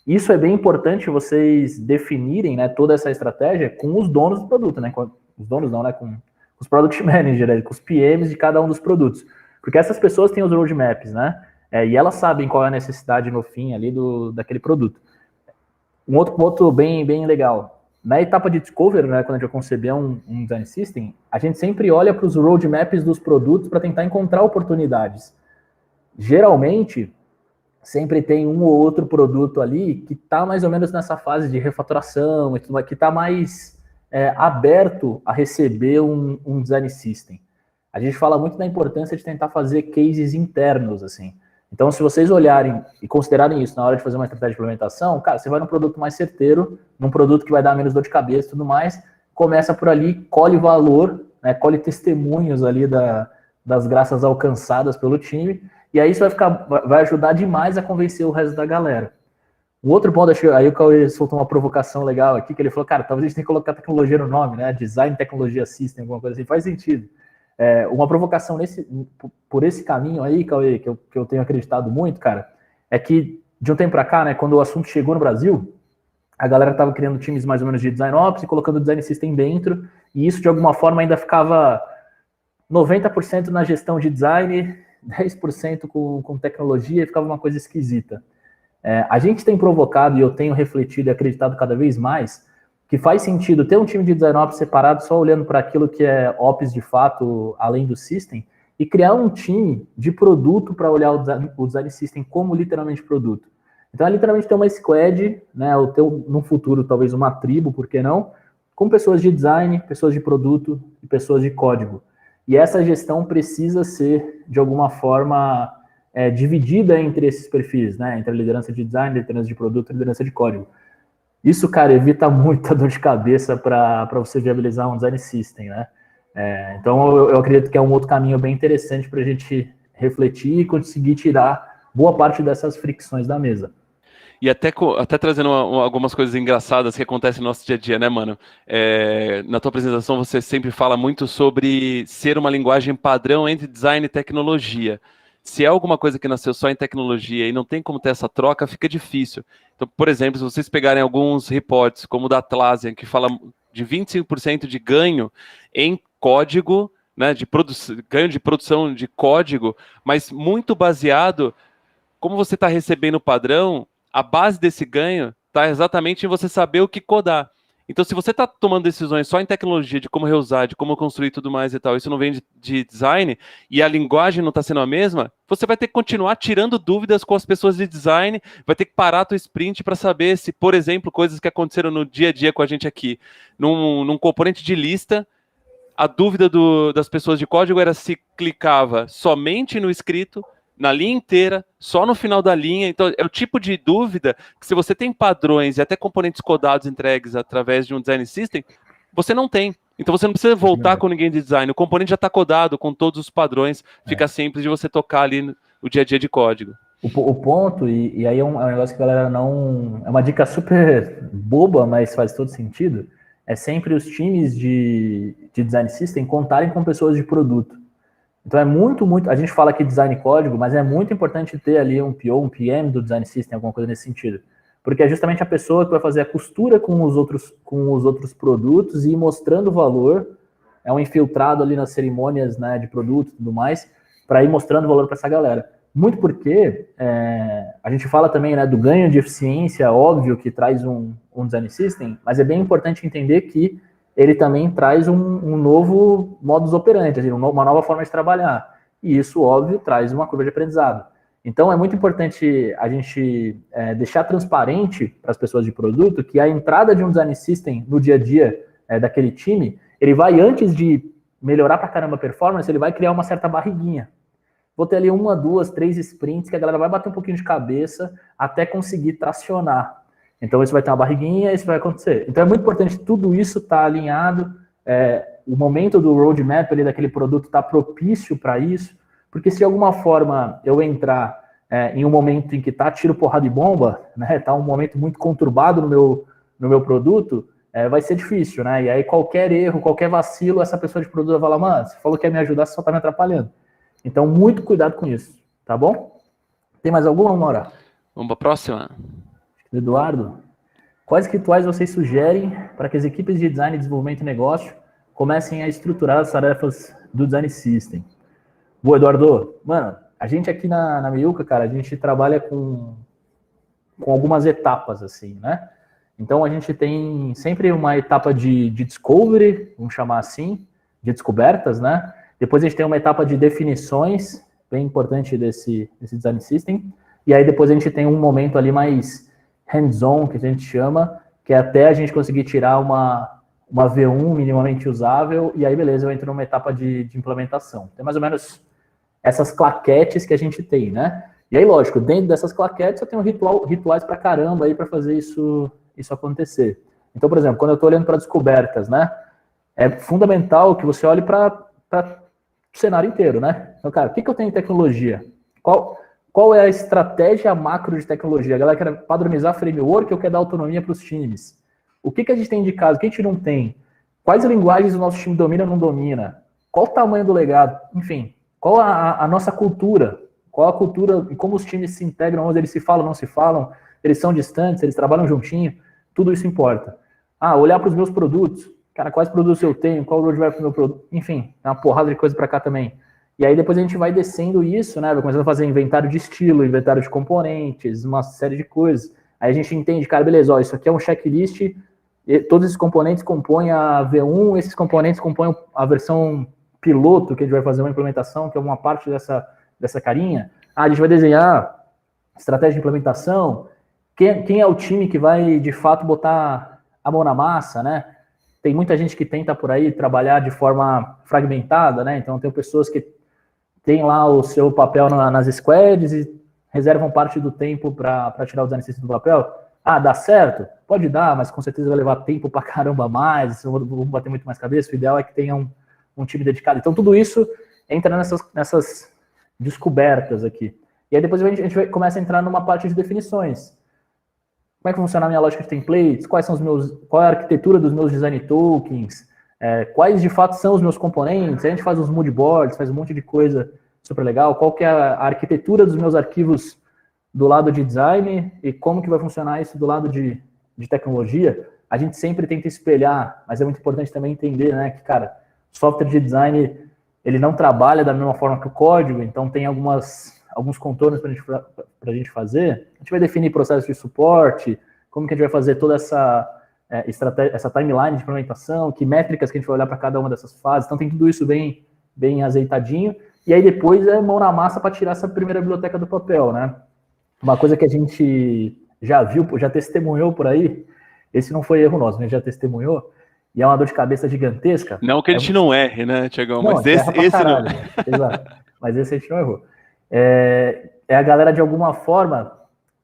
Isso é bem importante vocês definirem, né, toda essa estratégia com os donos do produto, né? Com os donos não, né? Com os product managers, com os PMs de cada um dos produtos. Porque essas pessoas têm os roadmaps, né? E elas sabem qual é a necessidade no fim ali daquele produto. Um outro ponto bem legal. Na etapa de discovery, né, quando a gente vai conceber um design system, a gente sempre olha para os roadmaps dos produtos para tentar encontrar oportunidades. Geralmente, sempre tem um ou outro produto ali que está mais ou menos nessa fase de refatoração, que está mais aberto a receber um design system. A gente fala muito da importância de tentar fazer cases internos, assim. Então, se vocês olharem e considerarem isso na hora de fazer uma estratégia de implementação, cara, você vai num produto mais certeiro, num produto que vai dar menos dor de cabeça e tudo mais, começa por ali, colhe valor, né, colhe testemunhos ali das graças alcançadas pelo time, e aí isso vai ajudar demais a convencer o resto da galera. Um outro ponto, aí o Cauê soltou uma provocação legal aqui, que ele falou, cara, talvez a gente tenha que colocar tecnologia no nome, né? Design, tecnologia, system, alguma coisa assim, faz sentido. Uma provocação por esse caminho aí, Cauê, que eu tenho acreditado muito, cara, é que de um tempo para cá, né, quando o assunto chegou no Brasil, a galera estava criando times mais ou menos de design ops e colocando design system dentro, e isso de alguma forma ainda ficava 90% na gestão de design, 10% com tecnologia, e ficava uma coisa esquisita. A gente tem provocado, e eu tenho refletido e acreditado cada vez mais, que faz sentido ter um time de design ops separado, só olhando para aquilo que é ops de fato, além do system, e criar um time de produto para olhar o design system como literalmente produto. Então é literalmente ter uma squad, né, ou ter no futuro talvez uma tribo, por que não, com pessoas de design, pessoas de produto e pessoas de código. E essa gestão precisa ser, de alguma forma, dividida entre esses perfis, né, entre a liderança de design, liderança de produto e liderança de código. Isso, cara, evita muita dor de cabeça para você viabilizar um design system, né? Então, eu acredito que é um outro caminho bem interessante para a gente refletir e conseguir tirar boa parte dessas fricções da mesa. E até trazendo algumas coisas engraçadas que acontecem no nosso dia a dia, né, mano? Na tua apresentação você sempre fala muito sobre ser uma linguagem padrão entre design e tecnologia. Se é alguma coisa que nasceu só em tecnologia e não tem como ter essa troca, fica difícil. Então, por exemplo, se vocês pegarem alguns reportes, como o da Atlassian, que fala de 25% de ganho em código, né, ganho de produção de código, mas muito baseado, como você está recebendo o padrão, a base desse ganho está exatamente em você saber o que codar. Então, se você está tomando decisões só em tecnologia, de como reusar, de como construir tudo mais e tal, isso não vem de design, e a linguagem não está sendo a mesma, você vai ter que continuar tirando dúvidas com as pessoas de design, vai ter que parar a tua sprint para saber se, por exemplo, coisas que aconteceram no dia a dia com a gente aqui, num componente de lista, a dúvida das pessoas de código era se clicava somente no escrito, na linha inteira, só no final da linha. Então, é o tipo de dúvida que, se você tem padrões e até componentes codados entregues através de um design system, você não tem. Então, você não precisa voltar com ninguém de design. O componente já está codado com todos os padrões. Fica simples de você tocar ali o dia a dia de código. O ponto, e aí é um negócio que a galera não... É uma dica super boba, mas faz todo sentido. É sempre os times de design system contarem com pessoas de produto. Então é muito... A gente fala aqui design código, mas é muito importante ter ali um PO, um PM do design system, alguma coisa nesse sentido. Porque é justamente a pessoa que vai fazer a costura com os outros produtos e ir mostrando valor. É um infiltrado ali nas cerimônias, né, de produto e tudo mais, para ir mostrando valor para essa galera. Muito porque a gente fala também, né, do ganho de eficiência, óbvio que traz um design system, mas é bem importante entender que ele também traz um novo modus operandi, assim, uma nova forma de trabalhar. E isso, óbvio, traz uma curva de aprendizado. Então, é muito importante a gente deixar transparente para as pessoas de produto que a entrada de um design system no dia a dia daquele time, ele vai, antes de melhorar para caramba a performance, ele vai criar uma certa barriguinha. Vou ter ali 1, 2, 3 sprints que a galera vai bater um pouquinho de cabeça até conseguir tracionar. Então, isso vai ter uma barriguinha e isso vai acontecer. Então, é muito importante tudo isso estar alinhado, o momento do roadmap ali daquele produto está propício para isso, porque se de alguma forma eu entrar em um momento em que está tiro, porrada e bomba, né, está um momento muito conturbado no meu produto, vai ser difícil, né? E aí qualquer erro, qualquer vacilo, essa pessoa de produto vai falar, mano, você falou que ia me ajudar, você só está me atrapalhando. Então, muito cuidado com isso, tá bom? Tem mais alguma, Maura? Vamos para a próxima. Eduardo, quais rituais vocês sugerem para que as equipes de design, desenvolvimento e negócio comecem a estruturar as tarefas do design system? Boa, Eduardo. Mano, a gente aqui na Meiuca, cara, a gente trabalha com algumas etapas, assim, né? Então, a gente tem sempre uma etapa de discovery, vamos chamar assim, de descobertas, né? Depois a gente tem uma etapa de definições, bem importante desse design system. E aí depois a gente tem um momento ali mais hands-on, que a gente chama, que é até a gente conseguir tirar uma V1 minimamente usável, e aí beleza, eu entro numa etapa de implementação. Tem mais ou menos essas claquetes que a gente tem, né? E aí, lógico, dentro dessas claquetes eu tenho rituais pra caramba aí para fazer isso acontecer. Então, por exemplo, quando eu estou olhando para descobertas, né? É fundamental que você olhe para o cenário inteiro, né? Então, cara, o que eu tenho em tecnologia? Qual é a estratégia macro de tecnologia? A galera quer padronizar framework ou quer dar autonomia para os times? O que a gente tem de caso? O que a gente não tem? Quais linguagens o nosso time domina ou não domina? Qual o tamanho do legado? Enfim, qual a nossa cultura? Qual a cultura e como os times se integram, onde eles se falam, não se falam, eles são distantes, eles trabalham juntinho, tudo isso importa. Olhar para os meus produtos. Cara, quais produtos eu tenho? Qual o roadmap para o meu produto? Enfim, é uma porrada de coisa para cá também. E aí depois a gente vai descendo isso, né? Vai começando a fazer inventário de estilo, inventário de componentes, uma série de coisas. Aí a gente entende, cara, beleza, ó, isso aqui é um checklist, todos esses componentes compõem a V1, esses componentes compõem a versão piloto, que a gente vai fazer uma implementação, que é uma parte dessa carinha. A gente vai desenhar estratégia de implementação. Quem é o time que vai, de fato, botar a mão na massa, né? Tem muita gente que tenta por aí trabalhar de forma fragmentada, né? Então tem pessoas que têm lá o seu papel nas squads e reservam parte do tempo para tirar os design system do papel. Dá certo? Pode dar, mas com certeza vai levar tempo pra caramba a mais, vamos bater muito mais cabeça. O ideal é que tenha um time dedicado. Então tudo isso entra nessas descobertas aqui. E aí depois a gente começa a entrar numa parte de definições. Como é que funciona a minha lógica de templates? Qual é a arquitetura dos meus design tokens? Quais de fato são os meus componentes? A gente faz uns mood boards, faz um monte de coisa super legal. Qual que é a arquitetura dos meus arquivos do lado de design e como que vai funcionar isso do lado de tecnologia? A gente sempre tenta espelhar, mas é muito importante também entender, né, que, cara, software de design, ele não trabalha da mesma forma que o código, então tem alguns contornos para a gente fazer. A gente vai definir processos de suporte, como que a gente vai fazer toda essa timeline de implementação, que métricas que a gente vai olhar para cada uma dessas fases. Então tem tudo isso bem azeitadinho. E aí depois é mão na massa para tirar essa primeira biblioteca do papel, né? Uma coisa que a gente já viu, já testemunhou por aí, esse não foi erro nosso, a gente já testemunhou, e é uma dor de cabeça gigantesca. Não que a gente não erre, né, Tiagão? Não, Mas esse não. Exato. Mas esse a gente não errou. é a galera, de alguma forma,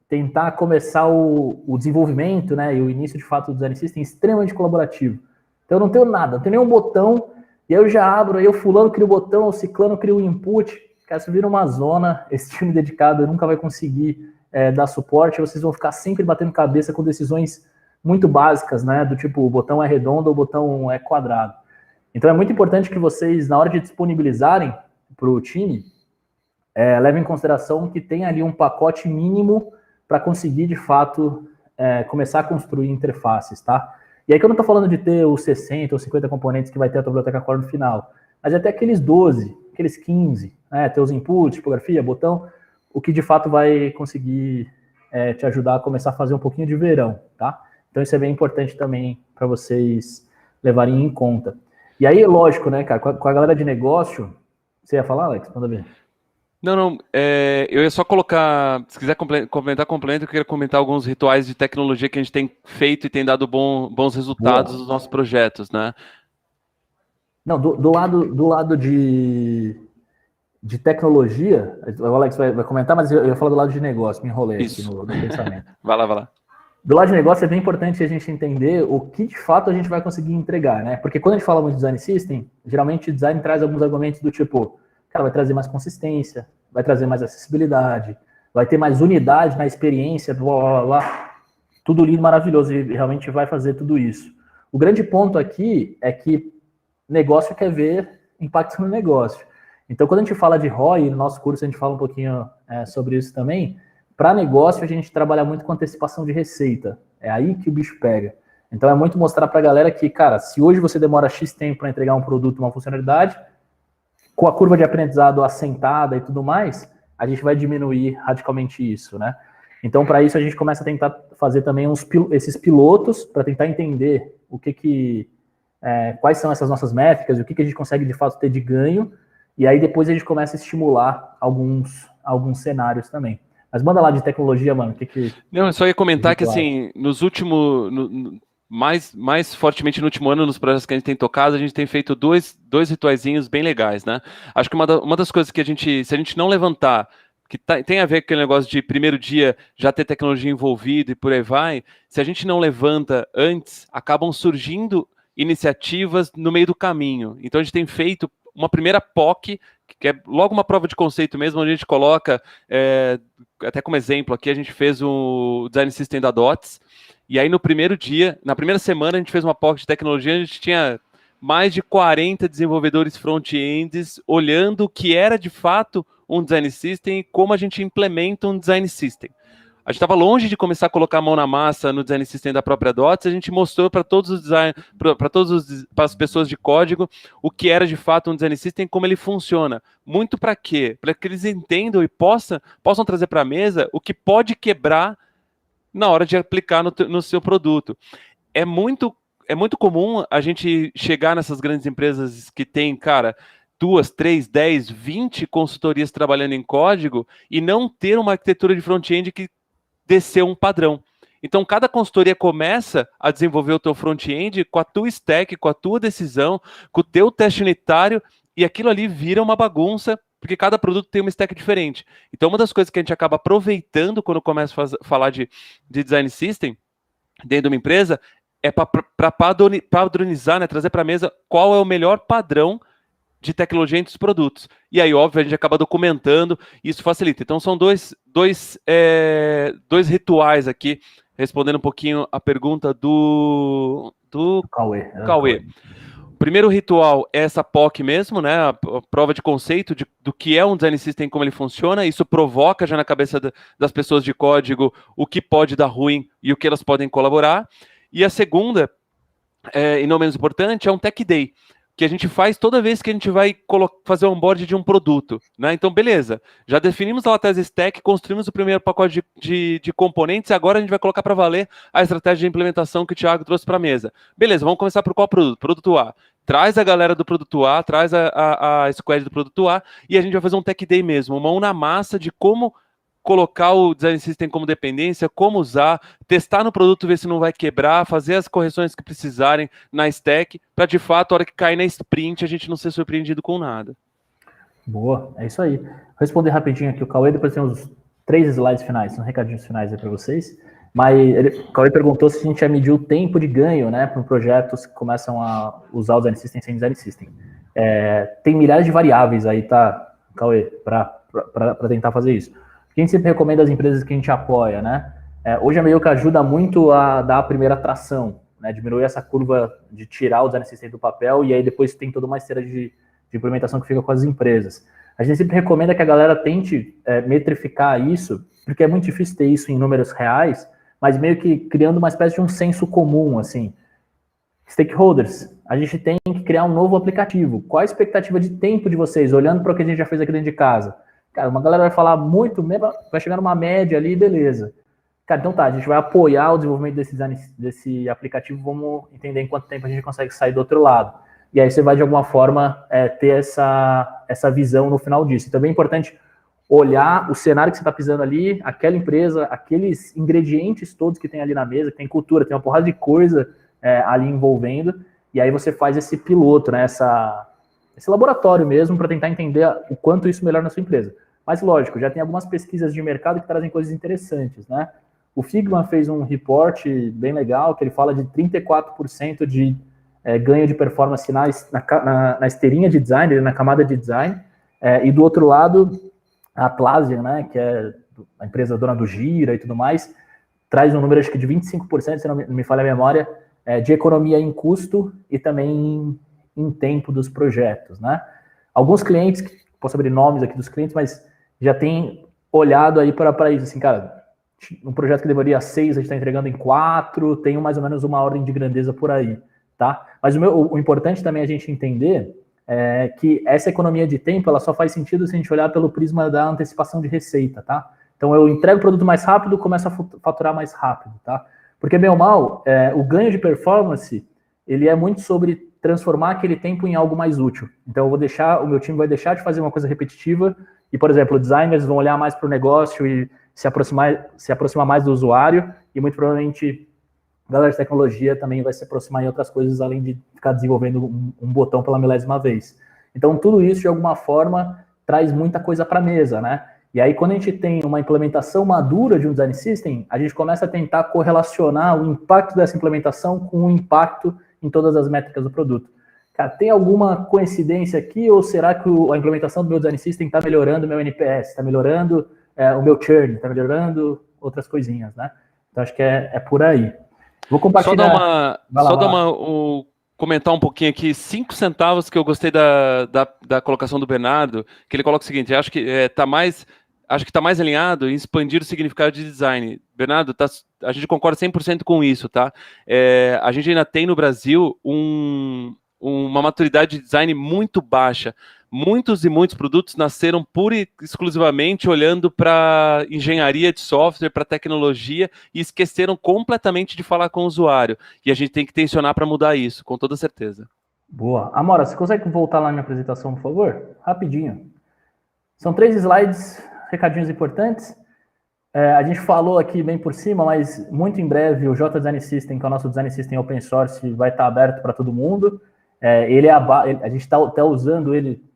tentar começar o desenvolvimento, né, e o início, de fato, do Design System extremamente colaborativo. Então, eu não tenho nada, não tenho nenhum botão, e aí eu já abro, aí o fulano cria o botão, o ciclano cria o input, cara, isso vira uma zona, esse time dedicado nunca vai conseguir dar suporte, vocês vão ficar sempre batendo cabeça com decisões muito básicas, né, do tipo, o botão é redondo ou o botão é quadrado. Então, é muito importante que vocês, na hora de disponibilizarem para o time, levem em consideração que tem ali um pacote mínimo para conseguir, de fato, começar a construir interfaces, tá? E aí que eu não estou falando de ter os 60 ou 50 componentes que vai ter a tua biblioteca core no final, mas até aqueles 12, aqueles 15, né, ter os inputs, tipografia, botão, o que de fato vai conseguir te ajudar a começar a fazer um pouquinho de verão, tá? Então isso é bem importante também para vocês levarem em conta. E aí, lógico, né, cara, com a galera de negócio, você ia falar, Alex? Manda ver. Não, eu ia só colocar, se quiser complementar, eu queria comentar alguns rituais de tecnologia que a gente tem feito e tem dado bons resultados nos nossos projetos, né? Não, do lado de tecnologia, o Alex vai comentar, mas eu ia falar do lado de negócio, me enrolei aqui no pensamento. Vai lá. Do lado de negócio é bem importante a gente entender o que de fato a gente vai conseguir entregar, né? Porque quando a gente fala muito de design system, geralmente o design traz alguns argumentos do tipo, cara, vai trazer mais consistência, vai trazer mais acessibilidade, vai ter mais unidade na experiência, blá, blá, blá, tudo lindo, maravilhoso, e realmente vai fazer tudo isso. O grande ponto aqui é que negócio quer ver impacto no negócio. Então, quando a gente fala de ROI, no nosso curso a gente fala um pouquinho sobre isso também, para negócio a gente trabalha muito com antecipação de receita, é aí que o bicho pega. Então, é muito mostrar para a galera que, cara, se hoje você demora X tempo para entregar um produto, uma funcionalidade, com a curva de aprendizado assentada e tudo mais, a gente vai diminuir radicalmente isso, né? Então, para isso, a gente começa a tentar fazer também esses pilotos, para tentar entender quais são essas nossas métricas, o que a gente consegue, de fato, ter de ganho, e aí depois a gente começa a estimular alguns cenários também. Mas manda lá de tecnologia, mano, Não, eu só ia comentar que, assim, nos últimos... mais fortemente no último ano, nos projetos que a gente tem tocado, a gente tem feito dois rituaizinhos bem legais, né? Acho que uma das coisas que se a gente não levantar, que tem a ver com aquele negócio de primeiro dia já ter tecnologia envolvida e por aí vai, se a gente não levanta antes, acabam surgindo iniciativas no meio do caminho. Então a gente tem feito uma primeira POC, que é logo uma prova de conceito mesmo, onde a gente coloca, até como exemplo aqui, a gente fez o Design System da DOTS, e aí no primeiro dia, na primeira semana, a gente fez uma POC de tecnologia, a gente tinha mais de 40 desenvolvedores front-ends olhando o que era de fato um Design System e como a gente implementa um Design System. A gente estava longe de começar a colocar a mão na massa no Design System da própria DOTS, a gente mostrou para todos os para as pessoas de código o que era de fato um Design System e como ele funciona. Muito para quê? Para que eles entendam e possam trazer para a mesa o que pode quebrar na hora de aplicar no seu produto. É muito comum a gente chegar nessas grandes empresas que tem, cara, 2, 3, 10, 20 consultorias trabalhando em código e não ter uma arquitetura de front-end que descer um padrão. Então, cada consultoria começa a desenvolver o teu front-end com a tua stack, com a tua decisão, com o teu teste unitário, e aquilo ali vira uma bagunça, porque cada produto tem uma stack diferente. Então, uma das coisas que a gente acaba aproveitando quando começa a falar de design system dentro de uma empresa é para padronizar, né, trazer para a mesa qual é o melhor padrão de tecnologia entre os produtos. E aí, óbvio, a gente acaba documentando e isso facilita. Então, são dois rituais aqui, respondendo um pouquinho a pergunta do Cauê. O primeiro ritual é essa POC mesmo, né? A prova de conceito do que é um design system, como ele funciona. Isso provoca já na cabeça das pessoas de código o que pode dar ruim e o que elas podem colaborar. E a segunda, e não menos importante, é um Tech Day, que a gente faz toda vez que a gente vai fazer o onboard de um produto, né? Então, beleza, já definimos a tese stack, construímos o primeiro pacote de componentes, e agora a gente vai colocar para valer a estratégia de implementação que o Thiago trouxe para a mesa. Beleza, vamos começar por qual produto? Produto A. Traz a galera do produto A, traz a squad do produto A, e a gente vai fazer um Tech Day mesmo, uma mão na massa de como colocar o Design System como dependência, como usar, testar no produto, ver se não vai quebrar, fazer as correções que precisarem na stack, para de fato, a hora que cair na sprint, a gente não ser surpreendido com nada. Boa, é isso aí. Vou responder rapidinho aqui o Cauê, depois tem uns 3 slides finais, uns recadinhos finais aí para vocês. Mas o Cauê perguntou se a gente ia medir o tempo de ganho, né, para projetos que começam a usar o Design System sem Design System. Tem milhares de variáveis aí, tá, Cauê, para tentar fazer isso. O que a gente sempre recomenda às empresas que a gente apoia, né? Hoje a Meiuca ajuda muito a dar a primeira tração, né, diminuir essa curva de tirar o Design System do papel, e aí depois tem toda uma esteira de implementação que fica com as empresas. A gente sempre recomenda que a galera tente metrificar isso, porque é muito difícil ter isso em números reais, mas meio que criando uma espécie de um senso comum, assim. Stakeholders, a gente tem que criar um novo aplicativo. Qual a expectativa de tempo de vocês, olhando para o que a gente já fez aqui dentro de casa? Cara, uma galera vai falar muito, vai chegar numa média ali, beleza. Cara, então tá, a gente vai apoiar o desenvolvimento desse aplicativo, vamos entender em quanto tempo a gente consegue sair do outro lado. E aí você vai, de alguma forma, ter essa visão no final disso. Então é bem importante olhar o cenário que você está pisando ali, aquela empresa, aqueles ingredientes todos que tem ali na mesa, que tem cultura, tem uma porrada de coisa ali envolvendo, e aí você faz esse piloto, né, esse laboratório mesmo, para tentar entender o quanto isso melhora na sua empresa. Mas, lógico, já tem algumas pesquisas de mercado que trazem coisas interessantes, né? O Figma fez um report bem legal, que ele fala de 34% de ganho de performance na esteirinha de design, na camada de design, e do outro lado, a Atlassian, né, que é a empresa dona do Gira e tudo mais, traz um número, acho que de 25%, se não me falha a memória, de economia em custo e também em tempo dos projetos, né? Alguns clientes, posso abrir nomes aqui dos clientes, mas já tem olhado aí para isso, assim, cara, um projeto que demoraria 6, a gente está entregando em 4, tem mais ou menos uma ordem de grandeza por aí, tá? Mas o importante também é a gente entender que essa economia de tempo, ela só faz sentido se a gente olhar pelo prisma da antecipação de receita, tá? Então, eu entrego o produto mais rápido, começo a faturar mais rápido, tá? Porque, bem ou mal, o ganho de performance, ele é muito sobre transformar aquele tempo em algo mais útil. Então, o meu time vai deixar de fazer uma coisa repetitiva e, por exemplo, designers vão olhar mais para o negócio e se aproximar mais do usuário, e muito provavelmente a galera de tecnologia também vai se aproximar em outras coisas, além de ficar desenvolvendo um botão pela milésima vez. Então, tudo isso, de alguma forma, traz muita coisa para a mesa, né? E aí, quando a gente tem uma implementação madura de um design system, a gente começa a tentar correlacionar o impacto dessa implementação com o impacto em todas as métricas do produto. Cara, tem alguma coincidência aqui, ou será que a implementação do meu design system está melhorando o meu NPS, está melhorando o meu churn, está melhorando outras coisinhas, né? Então, acho que é por aí. Vou compartilhar. Comentar um pouquinho aqui, 5 centavos que eu gostei da colocação do Bernardo, que ele coloca o seguinte: acho que está mais alinhado em expandir o significado de design. Bernardo, a gente concorda 100% com isso, tá? A gente ainda tem no Brasil uma maturidade de design muito baixa. Muitos produtos nasceram pura e exclusivamente olhando para engenharia de software, para tecnologia, e esqueceram completamente de falar com o usuário. E a gente tem que tensionar para mudar isso, com toda certeza. Boa. Amora, você consegue voltar lá na minha apresentação, por favor? Rapidinho. São 3 slides, recadinhos importantes. A gente falou aqui bem por cima, mas muito em breve o J Design System, que é o nosso Design System Open Source, vai estar aberto para todo mundo. A gente está até usando ele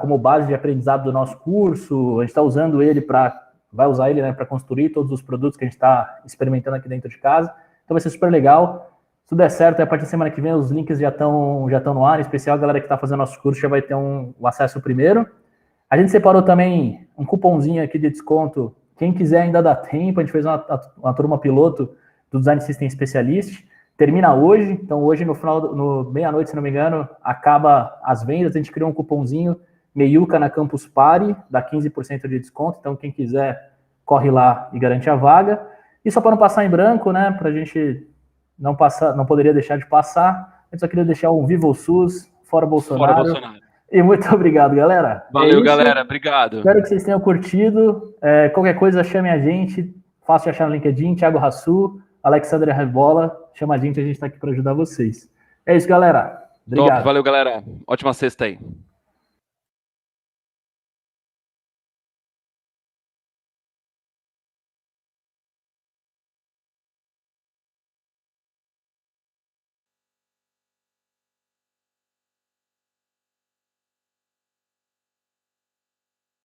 como base de aprendizado do nosso curso, a gente está usando ele vai usar ele, né, para construir todos os produtos que a gente está experimentando aqui dentro de casa. Então vai ser super legal. Se tudo der certo, a partir da semana que vem os links já estão no ar, em especial a galera que está fazendo nosso curso já vai ter o acesso primeiro. A gente separou também um cupomzinho aqui de desconto. Quem quiser ainda dá tempo, a gente fez uma turma piloto do Design System Specialist. Termina hoje, então hoje no meia-noite, se não me engano, acaba as vendas, a gente criou um cupomzinho, Meiuca na Campus Party, dá 15% de desconto, então quem quiser corre lá e garante a vaga. E só para não passar em branco, né, para a gente não poderia deixar de passar, eu só queria deixar um Viva o SUS, fora Bolsonaro. Fora Bolsonaro. E muito obrigado, galera. Valeu, galera, obrigado. Espero que vocês tenham curtido. Qualquer coisa, chame a gente, fácil de achar no LinkedIn, Thiago Rassu, Alexandre Rebola, chama a gente está aqui para ajudar vocês. É isso, galera. Obrigado. Top, valeu, galera. Ótima sexta aí.